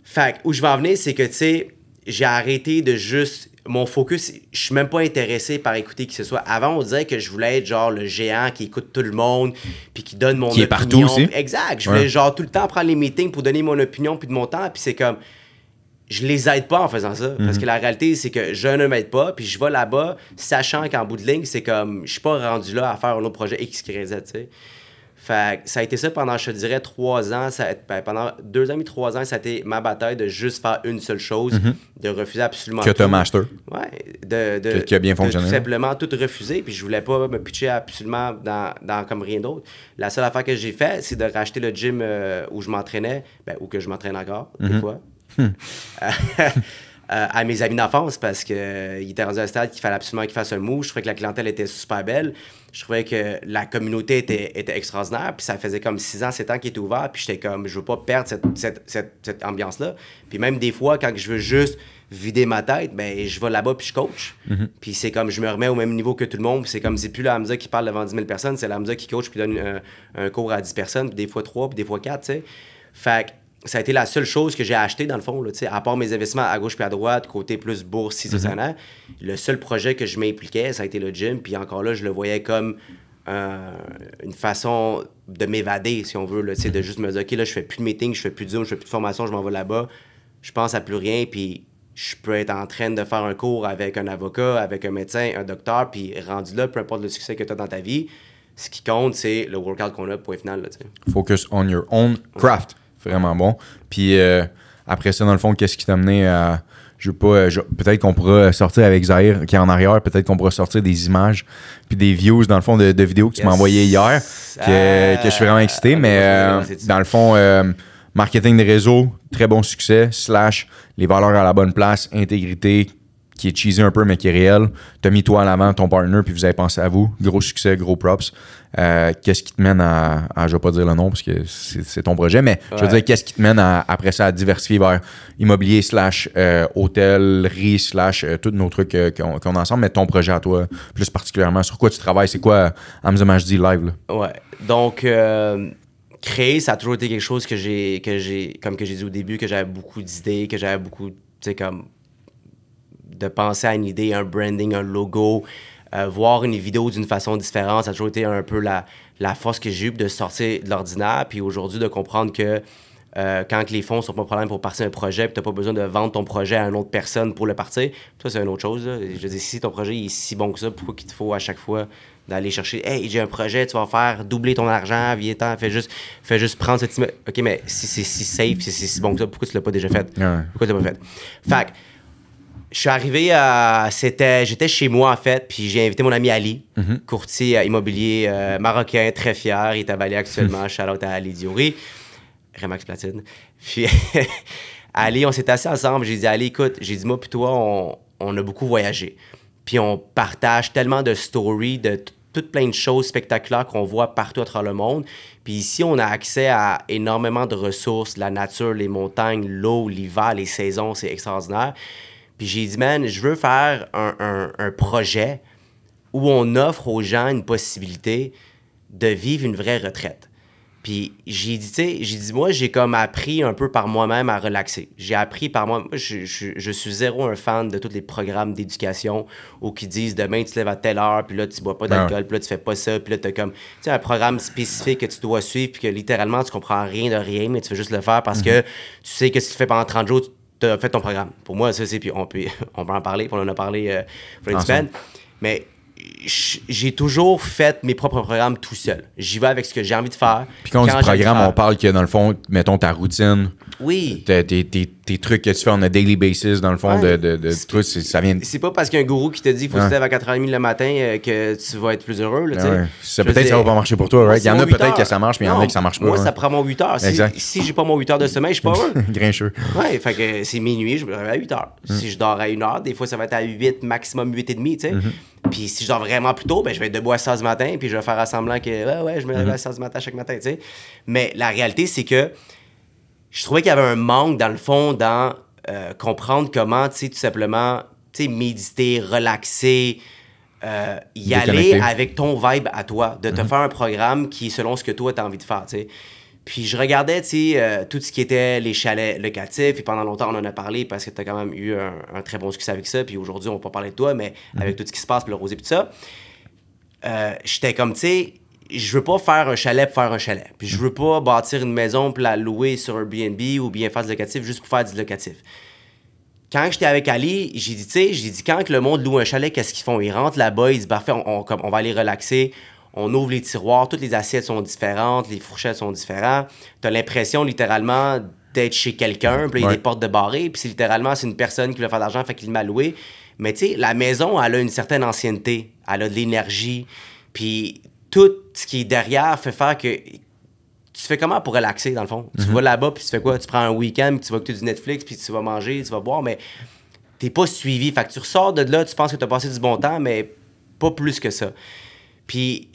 Fait où je vais en venir, c'est que, tu sais, j'ai arrêté de juste... Mon focus, je suis même pas intéressé par écouter qui que ce soit. Avant, on dirait que je voulais être genre le géant qui écoute tout le monde puis qui donne mon opinion. Qui est partout aussi. Exact. Je voulais genre tout le temps prendre les meetings pour donner mon opinion puis de mon temps. Puis c'est comme... Je les aide pas en faisant ça. Parce que la réalité, c'est que je ne m'aide pas. Puis je vais là-bas sachant qu'en bout de ligne, c'est comme... Je suis pas rendu là à faire un autre projet X, Y, Z, tu sais. Fait ça a été ça pendant, je te dirais, 3 ans. Pendant 2 ans et 3 ans, ça a été ma bataille de juste faire une seule chose, de refuser absolument tout. Que tu as master. Ouais. Qui a bien fonctionné. Tout simplement tout refuser. Puis je voulais pas me pitcher absolument dans comme rien d'autre. La seule affaire que j'ai fait, c'est de racheter le gym où je m'entraînais, ou que je m'entraîne encore, des fois. À mes amis d'enfance parce qu'il était rendu à un stade qu'il fallait absolument qu'il fasse un move. Je trouvais que la clientèle était super belle. Je trouvais que la communauté était extraordinaire. Puis ça faisait comme 6 ans, 7 ans qu'il était ouvert. Puis j'étais comme, je veux pas perdre cette ambiance-là. Puis même des fois, quand je veux juste vider ma tête, ben je vais là-bas puis je coach. Puis c'est comme, je me remets au même niveau que tout le monde. Puis c'est comme, c'est plus la Hamza qui parle devant 10 000 personnes, c'est la Hamza qui coach puis donne un cours à 10 personnes, puis des fois 3, puis des fois 4, tu sais. Fait que ça a été la seule chose que j'ai acheté dans le fond, là, à part mes investissements à gauche puis à droite, côté plus bourse, si c'est ça. Le seul projet que je m'impliquais, ça a été le gym. Puis encore là, je le voyais comme une façon de m'évader, si on veut, là, de juste me dire, OK, là, je fais plus de meeting, je fais plus de Zoom, je fais plus de formation, je m'en vais là-bas. Je pense à plus rien, puis je peux être en train de faire un cours avec un avocat, avec un médecin, un docteur, puis rendu là, peu importe le succès que tu as dans ta vie, ce qui compte, c'est le workout qu'on a, point final. Là, Focus on your own craft. Vraiment bon. Puis après ça, dans le fond, qu'est-ce qui t'a amené à... peut-être qu'on pourra sortir avec Zahir qui est en arrière, peut-être qu'on pourra sortir des images puis des views, dans le fond, de vidéos que tu m'as envoyées hier, que je suis vraiment excité. Mais dans le fond, marketing des réseaux, très bon succès, / les valeurs à la bonne place, intégrité, qui est cheesy un peu, mais qui est réel. T'as mis toi à l'avant, ton partner, puis vous avez pensé à vous. Gros succès, gros props. Qu'est-ce qui te mène à je vais pas dire le nom parce que c'est ton projet, mais je veux dire, qu'est-ce qui te mène après ça à diversifier vers immobilier / hôtellerie / tous nos trucs qu'on a ensemble, mais ton projet à toi, plus particulièrement, sur quoi tu travailles? C'est quoi Hamza Majdi live? Là? Ouais. Donc, créer, ça a toujours été quelque chose que j'ai comme que j'ai dit au début, que j'avais beaucoup d'idées, que j'avais beaucoup, tu sais, comme de penser à une idée, un branding, un logo, voir une vidéo d'une façon différente. Ça a toujours été un peu la force que j'ai eue de sortir de l'ordinaire. Puis aujourd'hui, de comprendre que quand les fonds sont pas un problème pour partir un projet, puis tu n'as pas besoin de vendre ton projet à une autre personne pour le partir, ça, c'est une autre chose. Là. Je veux dire, si ton projet est si bon que ça, pourquoi qu'il te faut à chaque fois d'aller chercher « Hey, j'ai un projet, tu vas faire doubler ton argent, viens-t'en, fais juste prendre cette immeuble. » OK, mais si c'est si safe, si c'est si bon que ça, pourquoi tu l'as pas déjà fait? Pourquoi tu l'as pas fait? Fait que, je suis arrivé à... J'étais chez moi, en fait, puis j'ai invité mon ami Ali, courtier immobilier marocain, très fier. Il est à Bali actuellement. Shout-out à Ali Diouri. Remax Platine. Puis, Ali, on s'est assis ensemble. J'ai dit, Ali, écoute, j'ai dit, moi puis toi, on a beaucoup voyagé. Puis on partage tellement de stories, de toutes plein de choses spectaculaires qu'on voit partout à travers le monde. Puis ici, on a accès à énormément de ressources, la nature, les montagnes, l'eau, l'hiver, les saisons, c'est extraordinaire. Puis j'ai dit, man, je veux faire un projet où on offre aux gens une possibilité de vivre une vraie retraite. Puis j'ai dit, moi, j'ai comme appris un peu par moi-même à relaxer. J'ai appris par moi. Je suis zéro un fan de tous les programmes d'éducation où qui disent demain, tu te lèves à telle heure, puis là, tu bois pas d'alcool, puis là, tu fais pas ça, puis là, tu as comme, tu sais, un programme spécifique que tu dois suivre, puis que littéralement, tu comprends rien de rien, mais tu veux juste le faire parce que tu sais que si tu le fais pendant 30 jours, tu as fait ton programme. Pour moi, ça, c'est. Puis on peut en parler, puis on en a parlé pour une semaine. Mais j'ai toujours fait mes propres programmes tout seul. J'y vais avec ce que j'ai envie de faire. Puis quand on dit programme, on parle que dans le fond, mettons ta routine. Oui. Tes trucs que tu fais on a daily basis, dans le fond, toi, ça vient. C'est pas parce qu'il y a un gourou qui te dit qu'il faut que tu te lèves à 4h30 le matin que tu vas être plus heureux. Là, peut-être que ça va pas marcher pour toi, right? Il y en a peut-être que ça marche, mais il y en a que ça marche pas. Moi, ça prend mon 8 heures. Si j'ai pas mon 8 heures de sommeil, je suis pas heureux. Grincheux. Ouais, fait que c'est minuit, je me réveille à 8 heures. Si je dors à 1 heure, des fois, ça va être à 8, maximum 8h30, tu sais. Puis si je dors vraiment plus tôt, ben, je vais être debout à 6h du matin, puis je vais faire semblant que je me réveille à 6h du matin chaque matin, tu sais. Mais la réalité, c'est que je trouvais qu'il y avait un manque, dans le fond, dans comprendre comment, tu sais, tout simplement, tu sais, méditer, relaxer, y aller avec ton vibe à toi, de te faire un programme qui est selon ce que toi, tu as envie de faire, tu sais. Puis je regardais, tu sais, tout ce qui était les chalets locatifs, puis pendant longtemps, on en a parlé parce que tu as quand même eu un très bon succès avec ça, puis aujourd'hui, on va pas parler de toi, mais avec tout ce qui se passe, puis le rosé, puis tout ça, j'étais comme, tu sais, je veux pas faire un chalet pour faire un chalet. Puis je veux pas bâtir une maison pour la louer sur Airbnb ou bien faire du locatif juste pour faire du locatif. Quand j'étais avec Ali, j'ai dit, quand le monde loue un chalet, qu'est-ce qu'ils font? Ils rentrent là-bas, ils disent, parfait, on va aller relaxer. On ouvre les tiroirs, toutes les assiettes sont différentes, les fourchettes sont différentes. T'as l'impression, littéralement, d'être chez quelqu'un, puis il y a des portes de barrées, puis c'est une personne qui veut faire de l'argent, fait qu'il m'a loué. Mais tu sais, la maison, elle a une certaine ancienneté, elle a de l'énergie, puis tout ce qui est derrière fait faire que tu fais comment pour relaxer, dans le fond? Tu vas là-bas, puis tu fais quoi? Tu prends un week-end, puis tu vas écouter du Netflix, puis tu vas manger, tu vas boire, mais t'es pas suivi. Fait que tu ressors de là, tu penses que t'as passé du bon temps, mais pas plus que ça. Puis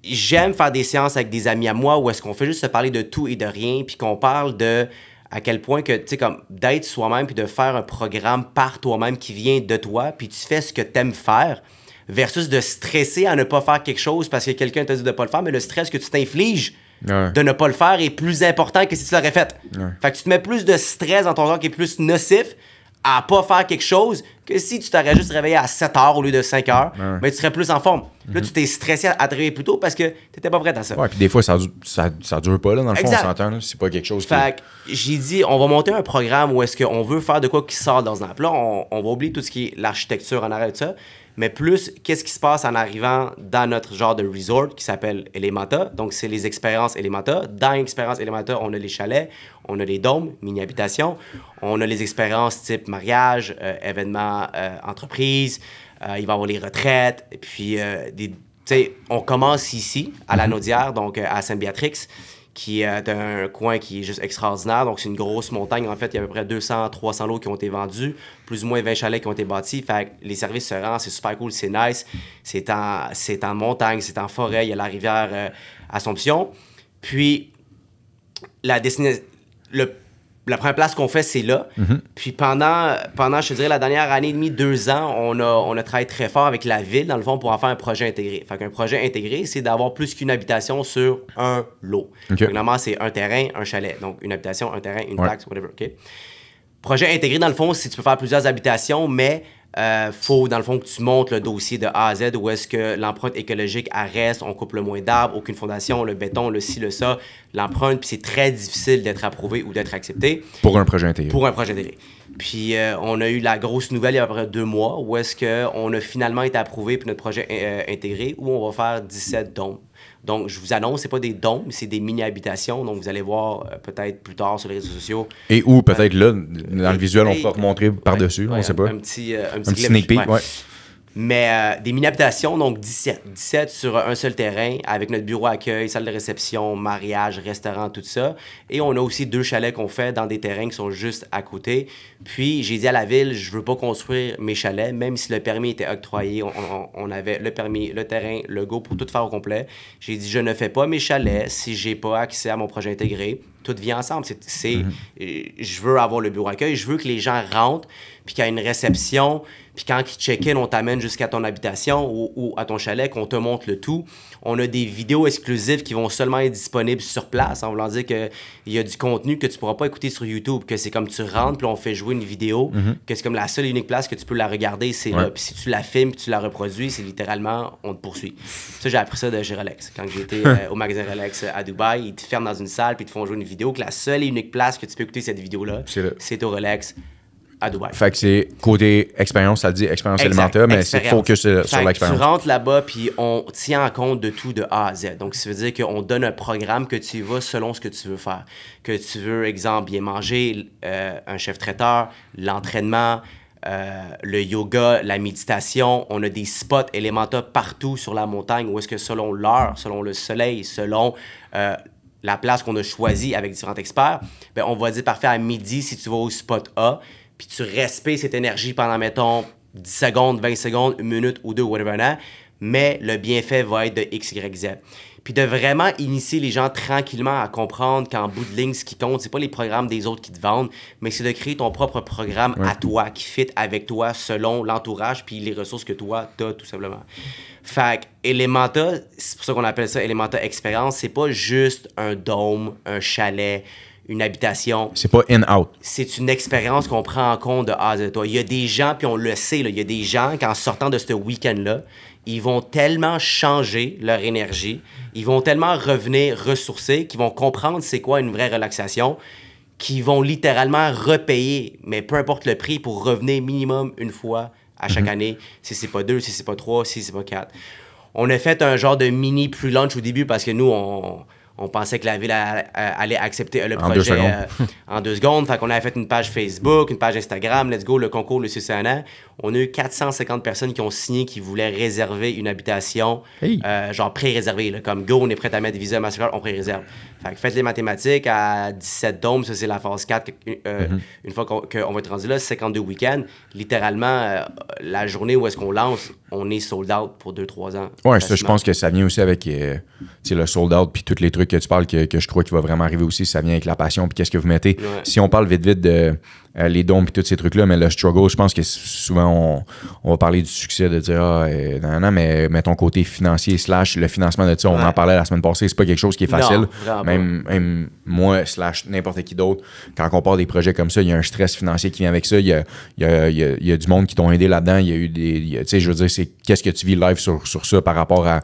j'aime faire des séances avec des amis à moi où est-ce qu'on fait juste se parler de tout et de rien, puis qu'on parle de à quel point que, tu sais, comme d'être soi-même, puis de faire un programme par toi-même qui vient de toi, puis tu fais ce que t'aimes faire, versus de stresser à ne pas faire quelque chose parce que quelqu'un t'a dit de ne pas le faire, mais le stress que tu t'infliges de ne pas le faire est plus important que si tu l'aurais fait. Fait que tu te mets plus de stress dans ton corps qui est plus nocif à pas faire quelque chose que si tu t'aurais juste réveillé à 7 heures au lieu de 5 heures, mais tu serais plus en forme. Là, tu t'es stressé à te réveiller plus tôt parce que tu n'étais pas prêt à ça. Ouais, puis des fois, ça dure pas, là, dans le fond, on s'entend, là. C'est pas quelque chose Fait que j'ai dit, on va monter un programme où est-ce qu'on veut faire de quoi qui sort dans un app. Là, on va oublier tout ce qui est l'architecture en arrière de ça, mais plus, qu'est-ce qui se passe en arrivant dans notre genre de resort qui s'appelle Elementa. Donc, c'est les expériences Elementa. Dans l'expérience Elementa, on a les chalets, on a les dômes, mini-habitations, on a les expériences type mariage, événements, entreprise, il va y avoir les retraites, et puis, tu sais, on commence ici, à la Naudière, donc à Saint-Béatrix, qui est un coin qui est juste extraordinaire. Donc, c'est une grosse montagne. En fait, il y a à peu près 200-300 lots qui ont été vendus, plus ou moins 20 chalets qui ont été bâtis. Fait que les services se rendent, c'est super cool, c'est nice. C'est en montagne, c'est en forêt. Il y a la rivière Assomption. Puis, la première place qu'on fait, c'est là. Puis pendant, je te dirais, la dernière année et demie, 2 ans, on a travaillé très fort avec la ville, dans le fond, pour en faire un projet intégré. Fait qu'un projet intégré, c'est d'avoir plus qu'une habitation sur un lot. Okay. Normalement, c'est un terrain, un chalet. Donc, une habitation, un terrain, une taxe, whatever, OK? Projet intégré, dans le fond, c'est tu peux faire plusieurs habitations, mais faut, dans le fond, que tu montes le dossier de A à Z où est-ce que l'empreinte écologique reste, on coupe le moins d'arbres, aucune fondation, le béton, le ci, le ça, l'empreinte, puis c'est très difficile d'être approuvé ou d'être accepté. Pour un projet intégré. Pour un projet intégré. Puis on a eu la grosse nouvelle il y a à peu près 2 mois où est-ce qu'on a finalement été approuvé pour notre projet intégré où on va faire 17 dômes. Donc, je vous annonce, c'est pas des dômes, c'est des mini-habitations. Donc, vous allez voir peut-être plus tard sur les réseaux sociaux. Et où, peut-être là, dans le visuel, on peut remontrer par-dessus, on sait pas. Un petit sneak peek, ouais. Mais des mini-habitations, donc 17. 17 sur un seul terrain, avec notre bureau accueil, salle de réception, mariage, restaurant, tout ça. Et on a aussi 2 chalets qu'on fait dans des terrains qui sont juste à côté. Puis, j'ai dit à la ville, je veux pas construire mes chalets, même si le permis était octroyé. On avait le permis, le terrain, le go pour tout faire au complet. J'ai dit, je ne fais pas mes chalets si j'ai pas accès à mon projet intégré. Tout vient ensemble. Je veux avoir le bureau accueil, je veux que les gens rentrent, puis qu'il y a une réception, puis quand ils check-in, on t'amène jusqu'à ton habitation ou à ton chalet, qu'on te montre le tout. On a des vidéos exclusives qui vont seulement être disponibles sur place, en voulant dire qu'il y a du contenu que tu pourras pas écouter sur YouTube, que c'est comme tu rentres, puis on fait jouer une vidéo, que c'est comme la seule et unique place que tu peux la regarder, c'est là. Puis si tu la filmes, puis tu la reproduis, c'est littéralement, on te poursuit. Ça, j'ai appris ça de chez Rolex. Quand j'étais au magasin Rolex à Dubaï, ils te ferment dans une salle, puis ils te font jouer une vidéo, que la seule et unique place que tu peux écouter cette vidéo-là, c'est au Rolex à Dubaï. Fait que c'est côté expérience, ça dit expérience élémentaire, mais c'est focus sur l'expérience. Tu rentres là-bas, puis on tient en compte de tout de A à Z. Donc, ça veut dire qu'on donne un programme que tu y vas selon ce que tu veux faire. Que tu veux, exemple, bien manger, un chef traiteur, l'entraînement, le yoga, la méditation. On a des spots Elementa partout sur la montagne où est-ce que selon l'heure, selon le soleil, selon la place qu'on a choisie avec différents experts, bien, on va dire parfait à midi si tu vas au spot A, puis tu respires cette énergie pendant, mettons, 10 secondes, 20 secondes, 1 minute ou 2, whatever, mais le bienfait va être de X, Y, Z. Puis de vraiment initier les gens tranquillement à comprendre qu'en bout de ligne, ce qui compte, c'est pas les programmes des autres qui te vendent, mais c'est de créer ton propre programme à toi, qui fit avec toi selon l'entourage puis les ressources que toi, t'as, tout simplement. Fait que Elementa, c'est pour ça qu'on appelle ça Elementa Expérience, c'est pas juste un dôme, un chalet, une habitation. C'est pas in-out. C'est une expérience qu'on prend en compte de A à Z. Il y a des gens, puis on le sait, là, il y a des gens qu'en sortant de ce week-end-là, ils vont tellement changer leur énergie, ils vont tellement revenir ressourcés, qu'ils vont comprendre c'est quoi une vraie relaxation, qu'ils vont littéralement repayer, mais peu importe le prix, pour revenir minimum une fois à chaque année, si c'est pas 2, si c'est pas 3, si c'est pas 4. On a fait un genre de mini pre-launch au début parce que nous, on pensait que la ville allait accepter le projet en 2 secondes. Fait qu'on avait fait une page Facebook, une page Instagram, let's go, le concours, le CCNA. On a eu 450 personnes qui ont signé qui voulaient réserver une habitation, genre pré-réservée, comme go, on est prêt à mettre Visa, Mastercard, on pré-réserve. Fait que faites les mathématiques, à 17 dômes, ça c'est la phase 4. Une fois qu'on va être rendu là, 52 week-ends, littéralement, la journée où est-ce qu'on lance, on est sold out pour 2-3 ans. Ouais, ça, je pense que ça vient aussi avec le sold out puis tous les trucs que tu parles que je crois qu'il va vraiment arriver aussi, ça vient avec la passion puis qu'est-ce que vous mettez. Ouais. Si on parle vite de les dons puis tous ces trucs-là, mais le struggle, je pense que souvent on va parler du succès, de dire non, mais ton côté financier / le financement de ça, on en parlait la semaine passée, c'est pas quelque chose qui est facile. Non, même moi / n'importe qui d'autre, quand on parle des projets comme ça, il y a un stress financier qui vient avec ça, il y a du monde qui t'ont aidé là-dedans, il y a eu tu sais, je veux dire, c'est qu'est-ce que tu vis live sur ça par rapport à...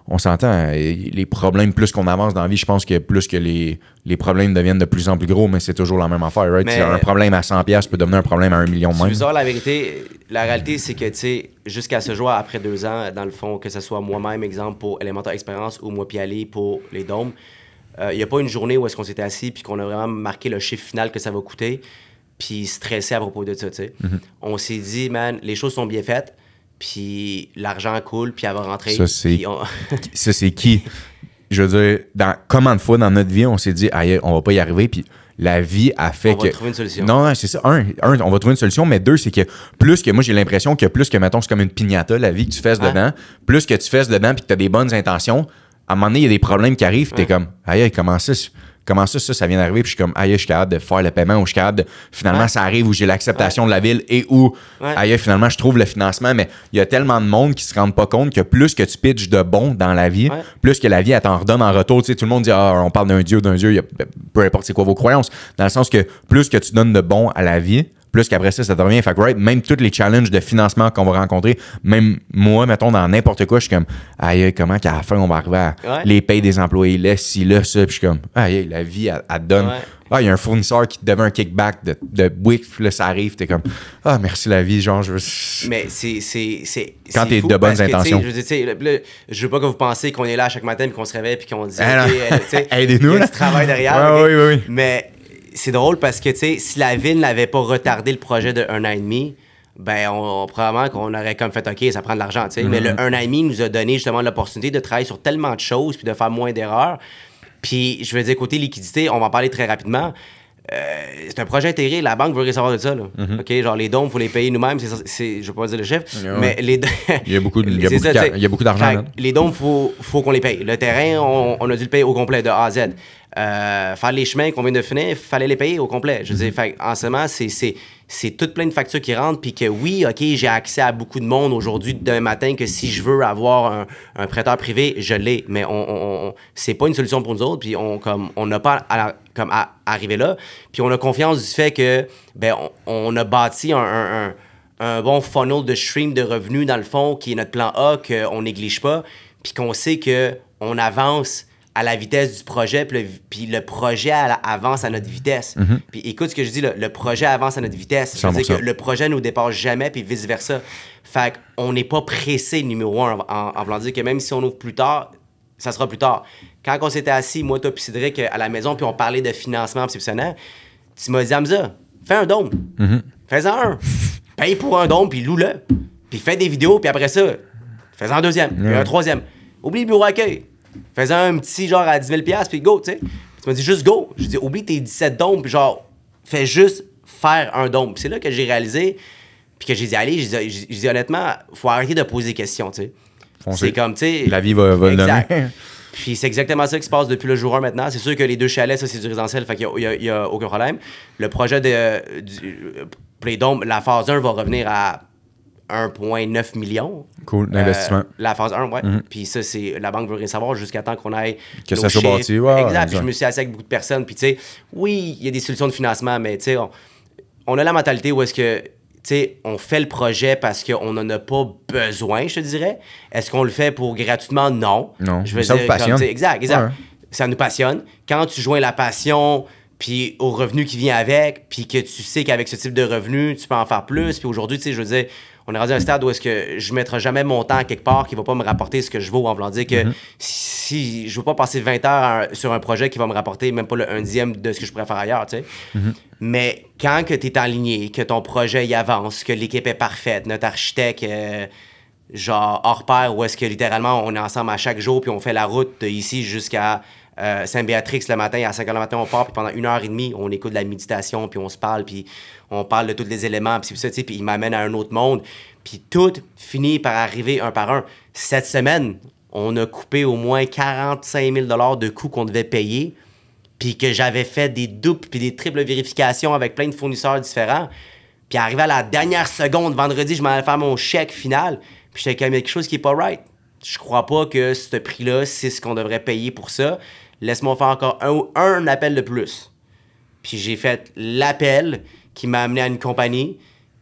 On s'entend, les problèmes, plus qu'on avance dans la vie, je pense que plus que les problèmes deviennent de plus en plus gros, mais c'est toujours la même affaire, right? Mais, un problème à 100$ peut devenir un problème à 1 million même. C'est la vérité. La réalité, c'est que, tu sais, jusqu'à ce jour, après 2 ans, dans le fond, que ce soit moi-même, exemple, pour Elementa Expérience ou moi puis Ali pour les dômes, il n'y a pas une journée où est-ce qu'on s'était assis puis qu'on a vraiment marqué le chiffre final que ça va coûter puis stressé à propos de ça, tu sais. On s'est dit, man, les choses sont bien faites, puis l'argent coule, puis elle va rentrer. Ça, c'est qui? Je veux dire, combien de fois dans notre vie, on s'est dit, aïe, on va pas y arriver, puis la vie a fait que... On va trouver une solution. Non, c'est ça. Un, on va trouver une solution, mais 2, c'est que plus que... Moi, j'ai l'impression que plus que, mettons, c'est comme une piñata, la vie que tu fesses dedans, plus que tu fesses dedans, puis que tu as des bonnes intentions, à un moment donné, il y a des problèmes qui arrivent, puis t'es comme, aïe, comment ça vient d'arriver, puis je suis comme, aïe, je suis capable de faire le paiement, ou je suis capable de, finalement, ça arrive où j'ai l'acceptation de la ville, et où, aïe, finalement, je trouve le financement, mais il y a tellement de monde qui se rendent pas compte que plus que tu pitches de bon dans la vie, plus que la vie, elle t'en redonne en retour. Tu sais, tout le monde dit, on parle d'un Dieu, peu importe c'est quoi vos croyances, dans le sens que plus que tu donnes de bon à la vie, plus qu'après ça te revient. Fait que, right, même tous les challenges de financement qu'on va rencontrer, même moi, mettons, dans n'importe quoi, je suis comme, aïe, comment qu'à la fin, on va arriver à les payes des employés, là, ci, là, ça. Puis je suis comme, aïe, la vie, elle te donne. Ah, il y a un fournisseur qui te devait un kickback de Wix, puis là, ça arrive, t'es comme, ah, merci la vie, genre, je veux. Mais c'est quand t'es de bonnes intentions. Je veux pas que vous pensiez qu'on est là chaque matin, puis qu'on se réveille, puis qu'on dit, aidez-nous. Il y a du travail derrière. Oui. Mais c'est drôle parce que, tu sais, si la ville n'avait pas retardé le projet de 1 an et demi, ben, probablement qu'on aurait comme fait, OK, ça prend de l'argent, tu sais. Mais le 1 an et demi nous a donné justement l'opportunité de travailler sur tellement de choses, puis de faire moins d'erreurs. Puis, je veux dire, côté liquidité, on va en parler très rapidement. C'est un projet intégré, la banque veut savoir de ça. Là. OK, genre les dons, il faut les payer nous-mêmes. Je ne vais pas dire le chiffre, mais les il y a beaucoup d'argent. Les dons, il faut qu'on les paye. Le terrain, on a dû le payer au complet, de A à Z. Faire les chemins qu'on vient de finir, il fallait les payer au complet. Je veux dire, en ce moment, c'est toute plein de factures qui rentrent, puis que oui, OK, j'ai accès à beaucoup de monde aujourd'hui, d'un matin, que si je veux avoir un prêteur privé, je l'ai, mais c'est pas une solution pour nous autres, puis on n'a pas à arriver là, puis on a confiance du fait que, ben, on a bâti un bon funnel de stream de revenus, dans le fond, qui est notre plan A, qu'on néglige pas, puis qu'on sait qu'on avance à la vitesse du projet, puis le projet avance à notre vitesse. Puis écoute ce que je dis, là, le projet avance à notre vitesse. Ça veut dire que le projet ne nous dépasse jamais, puis vice-versa. Fait qu'on n'est pas pressé, numéro un, en voulant dire que même si on ouvre plus tard, ça sera plus tard. Quand on s'était assis, moi, toi, puis Cédric, à la maison, puis on parlait de financement, puis tu m'as dit, Hamza, fais un dôme. Fais-en un. Paye pour un dôme, puis loue-le. Puis fais des vidéos, puis après ça, fais-en un deuxième, puis un troisième. Oublie le bureau accueil. Fais-en un petit genre à 10 000 $, puis go, tu sais. Tu m'as dit juste go. Je dis, oublie tes 17 dômes, puis genre, fais juste faire un dôme. Puis c'est là que j'ai réalisé, puis que j'ai dit, allez, j'ai dit honnêtement, faut arrêter de poser des questions, tu sais. C'est comme, tu sais. La vie va le donner. Puis c'est exactement ça qui se passe depuis le jour 1 maintenant. C'est sûr que les 2 chalets, ça, c'est du résidentiel, fait qu'il y a aucun problème. Le projet pour les dômes, la phase 1 va revenir à 1,9 million. Cool, l'investissement. La phase 1, ouais. Puis ça, c'est la banque veut rien savoir jusqu'à temps qu'on aille. Que ça soit bâti, ouais. Exact. Puis je me suis assis avec beaucoup de personnes. Puis tu sais, oui, il y a des solutions de financement, mais tu sais, on a la mentalité où est-ce que, tu sais, on fait le projet parce qu'on n'en a pas besoin, je te dirais. Est-ce qu'on le fait pour gratuitement? Non. Non. Je veux ça dire, vous passionne. Exact. Ouais. Ça nous passionne. Quand tu joins la passion, puis au revenu qui vient avec, puis que tu sais qu'avec ce type de revenu, tu peux en faire plus. Puis aujourd'hui, tu sais, je veux dire, on est rendu à un stade où est-ce que je ne mettrai jamais mon temps quelque part qui ne va pas me rapporter ce que je vaux, en voulant dire que si je ne veux pas passer 20 heures sur un projet qui va me rapporter même pas le 1/10 de ce que je pourrais faire ailleurs, tu sais. Mais quand que tu es aligné, que ton projet y avance, que l'équipe est parfaite, notre architecte, genre hors pair, où est-ce que littéralement on est ensemble à chaque jour, puis on fait la route ici jusqu'à Saint-Béatrix le matin, à 5h le matin, on part, puis pendant 1h30, on écoute de la méditation, puis on se parle, puis on parle de tous les éléments, puis ça, tu sais, puis il m'amène à un autre monde. Puis tout finit par arriver un par un. Cette semaine, on a coupé au moins 45 000 $ de coûts qu'on devait payer, puis que j'avais fait des doubles puis des triples vérifications avec plein de fournisseurs différents. Puis arrivé à la dernière seconde, vendredi, je m'en allais faire mon chèque final, puis j'étais comme, il y a quelque chose qui est pas right. Je crois pas que ce prix-là, c'est ce qu'on devrait payer pour ça. Laisse-moi faire encore un appel de plus. Puis j'ai fait l'appel qui m'a amené à une compagnie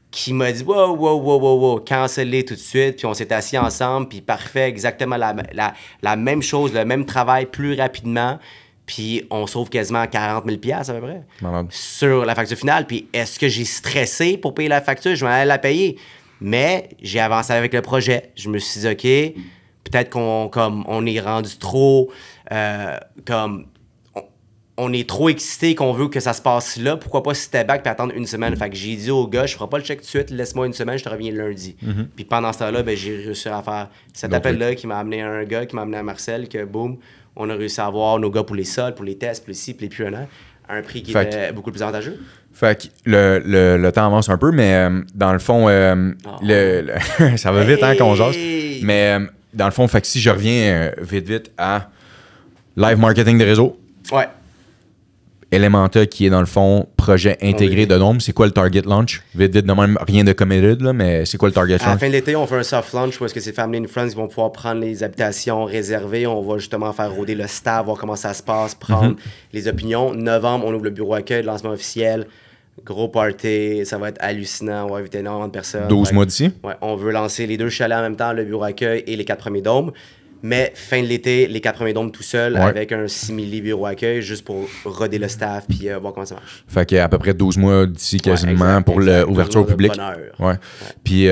qui m'a dit « Wow, cancellez tout de suite. » Puis on s'est assis ensemble, puis parfait, exactement la même chose, le même travail, plus rapidement. Puis on sauve quasiment 40 000 $ à peu près sur la facture finale. Puis est-ce que j'ai stressé pour payer la facture? Je m'en allais la payer. Mais j'ai avancé avec le projet. Je me suis dit « OK, peut-être qu'on est rendu trop... on est trop excité qu'on veut que ça se passe là. Pourquoi pas step back et attendre une semaine? Fait que j'ai dit au gars, je ferai pas le chèque tout de suite, laisse-moi une semaine, je te reviens lundi. Puis pendant ce temps-là, ben, j'ai réussi à faire cet appel-là qui m'a amené à un gars, qui m'a amené à Marcel, que boum, on a réussi à avoir nos gars pour les sols, pour les tests, pour les ci, pour les plus à un prix qui était beaucoup plus avantageux. Fait que le temps avance un peu, mais dans le fond, ça va vite hein, qu'on jase. Mais dans le fond, fait que si je reviens vite à live marketing de réseau. Ouais. Elementa qui est dans le fond projet intégré de Dôme. C'est quoi le target launch? Vite, de même, rien de committed, là, mais c'est quoi le target launch? À la fin de l'été, on fait un soft launch où est-ce que c'est Family and Friends qui vont pouvoir prendre les habitations réservées. On va justement faire rôder le staff, voir comment ça se passe, prendre les opinions. Novembre, on ouvre le bureau accueil, le lancement officiel. Gros party, ça va être hallucinant, on va inviter énormément de personnes. 12 mois d'ici? Ouais, on veut lancer les 2 chalets en même temps, le bureau accueil et les 4 premiers dômes. Mais fin de l'été, les 4 premiers dômes tout seul avec un 6000 lits bureau accueil juste pour roder le staff puis voir comment ça marche. Fait qu'à peu près 12 mois d'ici quasiment pour l'ouverture au public. Ouais. Puis,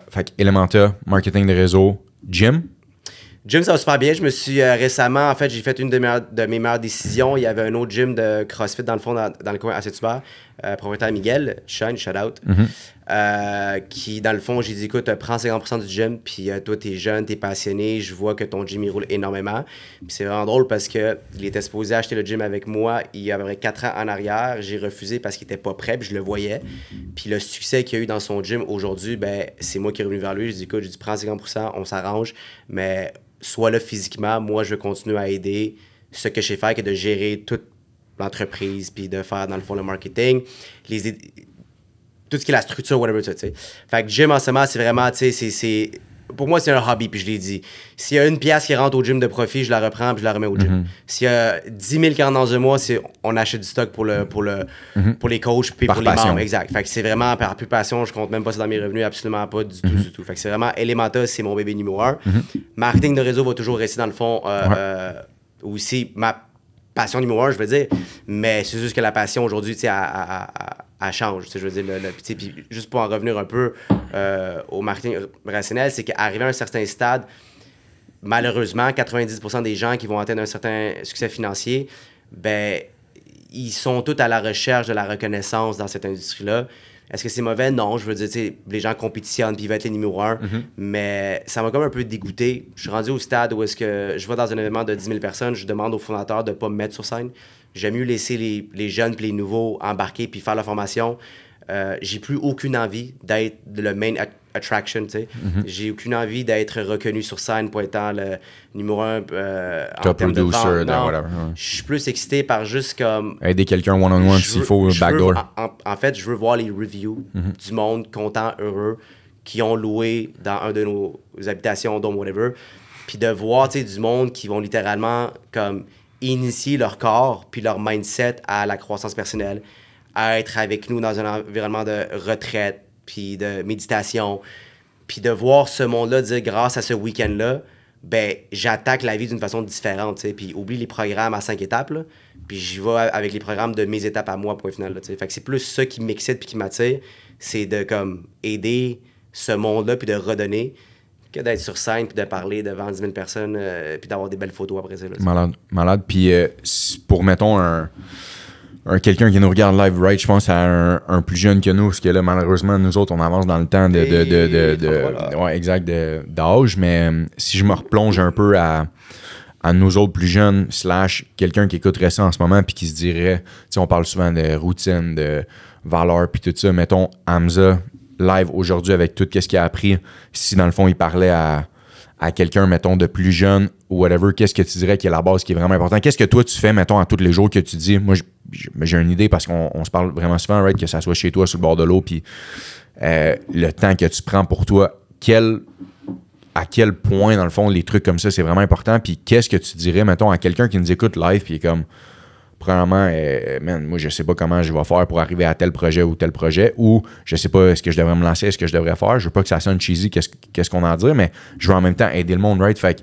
fait Elementa, marketing de réseau, gym. Gym, ça va super bien. Je me suis récemment, en fait, j'ai fait une de mes meilleures décisions. Il y avait un autre gym de CrossFit dans le fond, dans le coin à Saint-Hubert, propriétaire Miguel, Shine, shout out, qui, dans le fond, j'ai dit, écoute, prends 50% du gym, puis toi, t'es jeune, t'es passionné, je vois que ton gym, il roule énormément. Puis c'est vraiment drôle parce qu'il était supposé acheter le gym avec moi il y a à peu près 4 ans en arrière. J'ai refusé parce qu'il était pas prêt, puis je le voyais. Puis le succès qu'il a eu dans son gym aujourd'hui, ben c'est moi qui est revenu vers lui. J'ai dit, écoute, prends 50%, on s'arrange, mais soit là physiquement, moi, je veux continuer à aider ce que je sais faire, que de gérer toute l'entreprise, puis de faire, dans le fond, le marketing, tout ce qui est la structure, whatever, tu sais. Fait que gym en ce moment, c'est vraiment, tu sais, pour moi, c'est un hobby, puis je l'ai dit. S'il y a une pièce qui rentre au gym de profit, je la reprends, puis je la remets au gym. S'il y a 10 000 qui rentrent dans un mois, on achète du stock pour les coachs, puis pour les membres. Exact. Fait que c'est vraiment par pure passion, je compte même pas ça dans mes revenus, absolument pas du tout. Fait que c'est vraiment Elementa, c'est mon bébé numéro 1. Marketing de réseau va toujours rester dans le fond aussi ma passion numéro 1, je veux dire. Mais c'est juste que la passion aujourd'hui, tu sais, elle change. Je veux dire, puis juste pour en revenir un peu au marketing rationnel, c'est qu'arrivé à un certain stade, malheureusement, 90% des gens qui vont atteindre un certain succès financier, ben, ils sont tous à la recherche de la reconnaissance dans cette industrie-là. Est-ce que c'est mauvais? Non, je veux dire, tu sais, les gens compétitionnent puis ils veulent être les numéros 1, mais ça m'a comme un peu dégoûté. Je suis rendu au stade où est-ce que je vais dans un événement de 10 000 personnes, je demande au fondateur de ne pas me mettre sur scène. J'aime mieux laisser les jeunes puis les nouveaux embarquer puis faire la formation. J'ai plus aucune envie d'être le main attraction, tu sais. J'ai aucune envie d'être reconnu sur scène pour étant le numéro 1 en termes de vente. Non, je suis plus excité par juste comme... aider quelqu'un one-on-one s'il faut, backdoor. En fait, je veux voir les reviews du monde content, heureux, qui ont loué dans un de nos habitations, dont whatever, puis de voir, tu sais, du monde qui vont littéralement comme initier leur corps puis leur mindset à la croissance personnelle, à être avec nous dans un environnement de retraite, puis de méditation, puis de voir ce monde-là dire grâce à ce week-end-là, ben j'attaque la vie d'une façon différente, tu sais, puis oublie les programmes à 5 étapes, là, puis j'y vais avec les programmes de mes étapes à moi, point final, là, tu sais. Fait que c'est plus ça qui m'excite puis qui m'attire, c'est de comme aider ce monde-là puis de redonner, que d'être sur scène puis de parler devant 10 000 personnes puis d'avoir des belles photos après ça. Là, malade. Puis pour, mettons, quelqu'un qui nous regarde live, right, je pense à un plus jeune que nous, parce que là, malheureusement, nous autres, on avance dans le temps d'âge, mais si je me replonge un peu à nous autres plus jeunes, / quelqu'un qui écouterait ça en ce moment puis qui se dirait, tu sais, on parle souvent de routine, de valeur puis tout ça, mettons, Hamza, live aujourd'hui avec tout ce qu'il a appris, si dans le fond il parlait à quelqu'un, mettons, de plus jeune ou whatever, qu'est-ce que tu dirais qui est la base qui est vraiment important? Qu'est-ce que toi tu fais, mettons, à tous les jours que tu dis? Moi, j'ai une idée parce qu'on se parle vraiment souvent, right, que ça soit chez toi, sur le bord de l'eau, puis le temps que tu prends pour toi, à quel point, dans le fond, les trucs comme ça, c'est vraiment important, puis qu'est-ce que tu dirais, mettons, à quelqu'un qui nous écoute live, puis comme... Premièrement, man, moi, je sais pas comment je vais faire pour arriver à tel projet ou tel projet, ou je sais pas est-ce que je devrais me lancer, est-ce que je devrais faire. Je veux pas que ça sonne cheesy, qu'est-ce qu'on a à dire, mais je veux en même temps aider le monde, right? Fait que,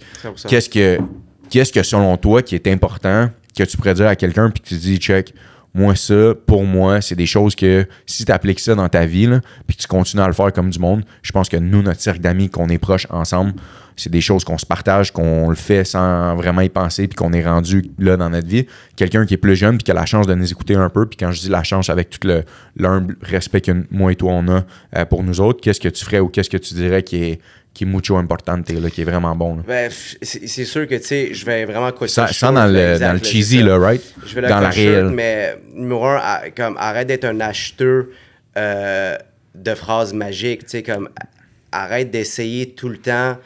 qu'est-ce que selon toi qui est important que tu pourrais dire à quelqu'un puis que tu dis, check, moi, ça, pour moi, c'est des choses que si tu appliques ça dans ta vie, là, puis que tu continues à le faire comme du monde, je pense que nous, notre cercle d'amis, qu'on est proches ensemble, c'est des choses qu'on se partage, qu'on le fait sans vraiment y penser, puis qu'on est rendu là dans notre vie. Quelqu'un qui est plus jeune, puis qui a la chance de nous écouter un peu, puis quand je dis la chance, avec tout l'humble respect que moi et toi, on a pour nous autres, qu'est-ce que tu ferais ou qu'est-ce que tu dirais qui est mucho importante, là, qui est vraiment bon? Là? Ben, c'est sûr que, tu sais, je vais vraiment coacher. Ça dans le cheesy, là, right? Je vais dans la réelle. Mais numéro 1, comme, arrête d'être un acheteur de phrases magiques, tu sais, comme, arrête d'essayer tout le temps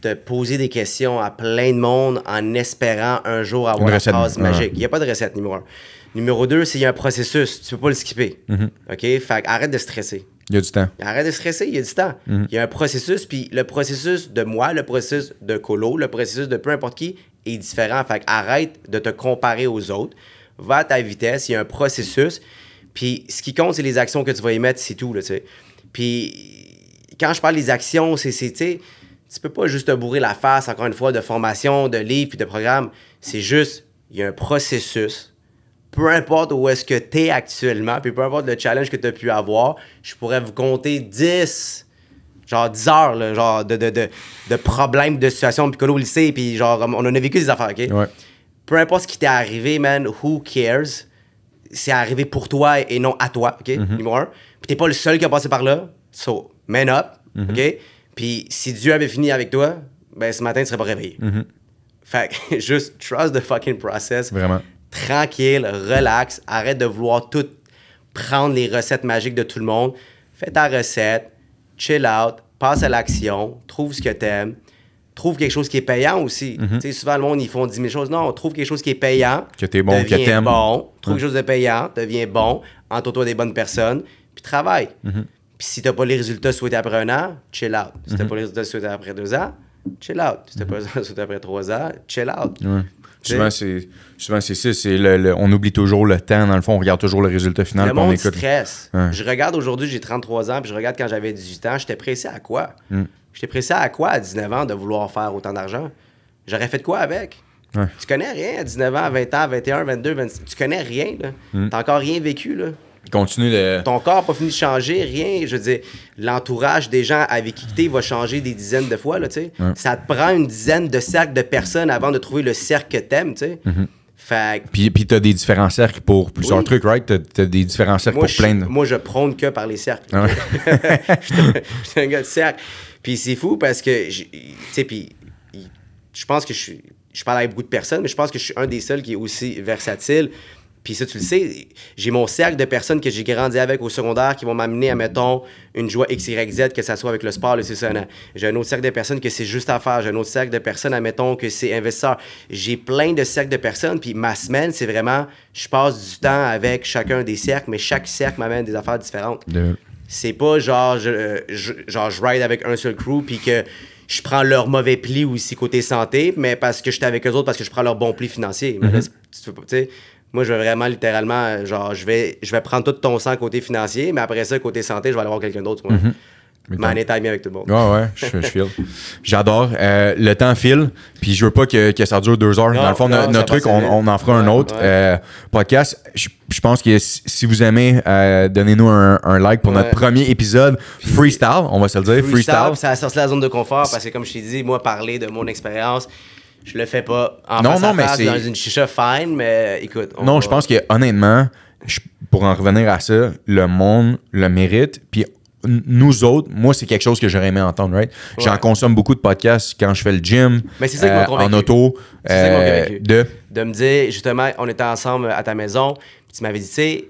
de poser des questions à plein de monde en espérant un jour avoir une phrase magique. Il n'y a pas de recette, numéro 1. Numéro 2, c'est qu'il y a un processus. Tu peux pas le skipper. OK? Fait arrête de stresser. Il y a du temps. Arrête de stresser, il y a du temps. Il y a un processus, puis le processus de moi, le processus de Colo, le processus de peu importe qui est différent. Fait arrête de te comparer aux autres. Va à ta vitesse, il y a un processus. Puis ce qui compte, c'est les actions que tu vas y mettre, c'est tout, là, tu sais. Puis quand je parle des actions, c'est tu sais, tu peux pas juste te bourrer la face, encore une fois, de formation, de livres puis de programmes. C'est juste, il y a un processus. Peu importe où est-ce que tu es actuellement, puis peu importe le challenge que tu as pu avoir, je pourrais vous compter 10 heures là, genre de problèmes, de situations, puis au lycée, puis genre, on en a vécu des affaires, OK? Ouais. Peu importe ce qui t'est arrivé, man, who cares? C'est arrivé pour toi et non à toi, OK? Numéro 1. Puis t'es pas le seul qui a passé par là, so, man up, OK? Puis si Dieu avait fini avec toi, ben ce matin, tu serais pas réveillé. Fait que juste trust the fucking process. Vraiment. Tranquille, relax, arrête de vouloir tout prendre les recettes magiques de tout le monde. Fais ta recette, chill out, passe à l'action, trouve ce que t'aimes, trouve quelque chose qui est payant aussi. Tu sais, souvent, le monde, ils font 10 000 choses. Non, trouve quelque chose qui est payant. Que t'es bon, que t'aimes. Bon, trouve quelque chose de payant, deviens bon, entoure-toi des bonnes personnes, puis travaille. Puis si t'as pas les résultats souhaités après 1 an, chill out. Si t'as pas les résultats souhaités après 2 ans, chill out. Si t'as pas les résultats souhaités après 3 ans, chill out. Ouais. Souvent, c'est ça. On oublie toujours le temps. Dans le fond, on regarde toujours le résultat final. Le monde on écoute. stresse. Ouais. Je regarde aujourd'hui, j'ai 33 ans, puis je regarde quand j'avais 18 ans. J'étais pressé à quoi? J'étais pressé à quoi à 19 ans de vouloir faire autant d'argent? J'aurais fait de quoi avec? Ouais. Tu connais rien à 19 ans, 20 ans, 21, 22, 26. Tu connais rien, là. T'as encore rien vécu, là. Continue de. Ton corps n'a pas fini de changer, rien. Je veux dire, l'entourage des gens avec qui tu es va changer des dizaines de fois, là, tu sais. Ouais. Ça te prend une dizaine de cercles de personnes avant de trouver le cercle que t'aimes, tu sais. Fait que Puis t'as des différents cercles pour plusieurs Oui. trucs, right? T'as des différents cercles moi, pour plein de. moi, je prône que par les cercles. Ah ouais. Je suis un gars de cercle. Puis c'est fou parce que, tu sais, puis je pense que je parle avec beaucoup de personnes, mais je pense que je suis un des seuls qui est aussi versatile. Puis ça, tu le sais, j'ai mon cercle de personnes que j'ai grandi avec au secondaire qui vont m'amener à, mettons, une joie X, Y, Z, que ça soit avec le sport, le C1. J'ai un autre cercle de personnes que c'est juste à faire. J'ai un autre cercle de personnes, admettons, que c'est investisseur. J'ai plein de cercles de personnes, puis ma semaine, c'est vraiment, je passe du temps avec chacun des cercles, mais chaque cercle m'amène des affaires différentes. C'est pas genre, je ride avec un seul crew, puis que je prends leur mauvais pli aussi côté santé, mais parce que j'étais avec eux autres, parce que je prends leur bon pli financier. Mais là, tu sais, moi, je vais vraiment littéralement, genre, je vais prendre tout ton sang côté financier, mais après ça, côté santé, je vais aller voir quelqu'un d'autre. Mais en état bien avec tout le monde. Ouais, je file. J'adore. Le temps file, puis je veux pas que ça dure 2 heures. Non, dans le fond, non, notre truc, on en fera un autre podcast. Je pense que si vous aimez, donnez-nous un like pour notre premier épisode freestyle, on va se le dire. Freestyle. Ça sort de la zone de confort parce que, comme je t'ai dit, moi, parler de mon expérience, je le fais pas en Non, face à mais face c'est- dans une chicha fine, mais écoute. Non, je pense que honnêtement, pour en revenir à ça, le monde le mérite. Puis nous autres, moi, c'est quelque chose que j'aurais aimé entendre, right? J'en Ouais. consomme beaucoup de podcasts quand je fais le gym, Mais c'est ça qui m'a convaincu. en auto. C'est ça qui m'a convaincu. de me dire, justement, on était ensemble à ta maison, puis tu m'avais dit, tu sais,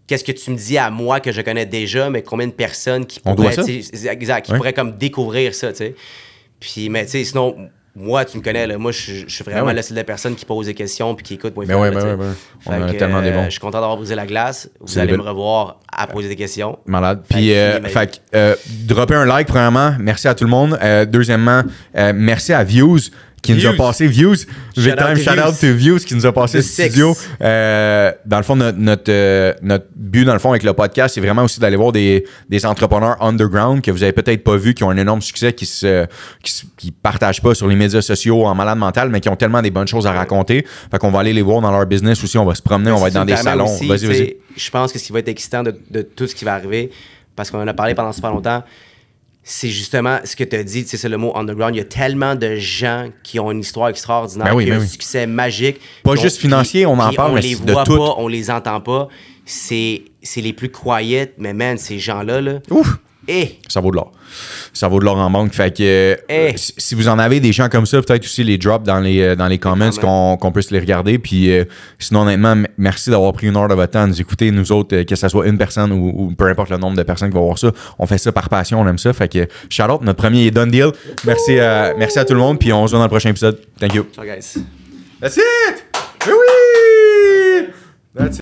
qu'est-ce que tu me dis à moi que je connais déjà, mais combien de personnes qui On pourraient, doit ça? tu sais, exact, qui Ouais. pourraient comme découvrir ça, tu sais. Puis, mais tu sais, sinon, moi, tu me connais, là, moi, je suis vraiment Ben ouais. le style de personne qui pose des questions puis qui écoute. Ben ouais. On en a tellement des bons. Je suis content d'avoir brisé la glace. Vous C'est allez des me revoir à poser des questions. Malade. Fait Puis, que, fait que, dropper un like, premièrement. Merci à tout le monde. Deuxièmement, merci à Views qui nous a Views. passé. Views. Big time out to shout out Views. to Views qui nous a passé The le studio. Dans le fond, notre but, dans le fond, avec le podcast, c'est vraiment aussi d'aller voir des entrepreneurs underground que vous avez peut-être pas vus, qui ont un énorme succès, qui partagent pas sur les médias sociaux en malade mental, mais qui ont tellement des bonnes choses à raconter. Fait qu'on va aller les voir dans leur business aussi. On va se promener, on va être dans des salons. Aussi, Vas-y, vas-y. Je pense que ce qui va être excitant de tout ce qui va arriver, parce qu'on en a parlé pendant super longtemps, c'est justement ce que tu as dit, c'est le mot underground. Il y a tellement de gens qui ont une histoire extraordinaire, Ben oui, qui ont ben un oui. succès magique. Pas Puis juste financier, on en puis parle, on mais les de voit tout. pas, on les entend pas. C'est les plus quiet, mais man, ces gens-là, là, Ouf! et Ça vaut de l'or. Ça vaut de l'or en banque. Fait que si vous en avez des gens comme ça, peut-être aussi les drop dans les comments qu'on puisse les regarder. Puis sinon, honnêtement, merci d'avoir pris 1 heure de votre temps à nous écouter. Nous autres, que ce soit une personne ou peu importe le nombre de personnes qui vont voir ça, on fait ça par passion, on aime ça. Fait que shout out, notre premier est done deal. Merci à tout le monde. Puis on se voit dans le prochain épisode. Thank you. ciao guys. That's it! Oui! That's it.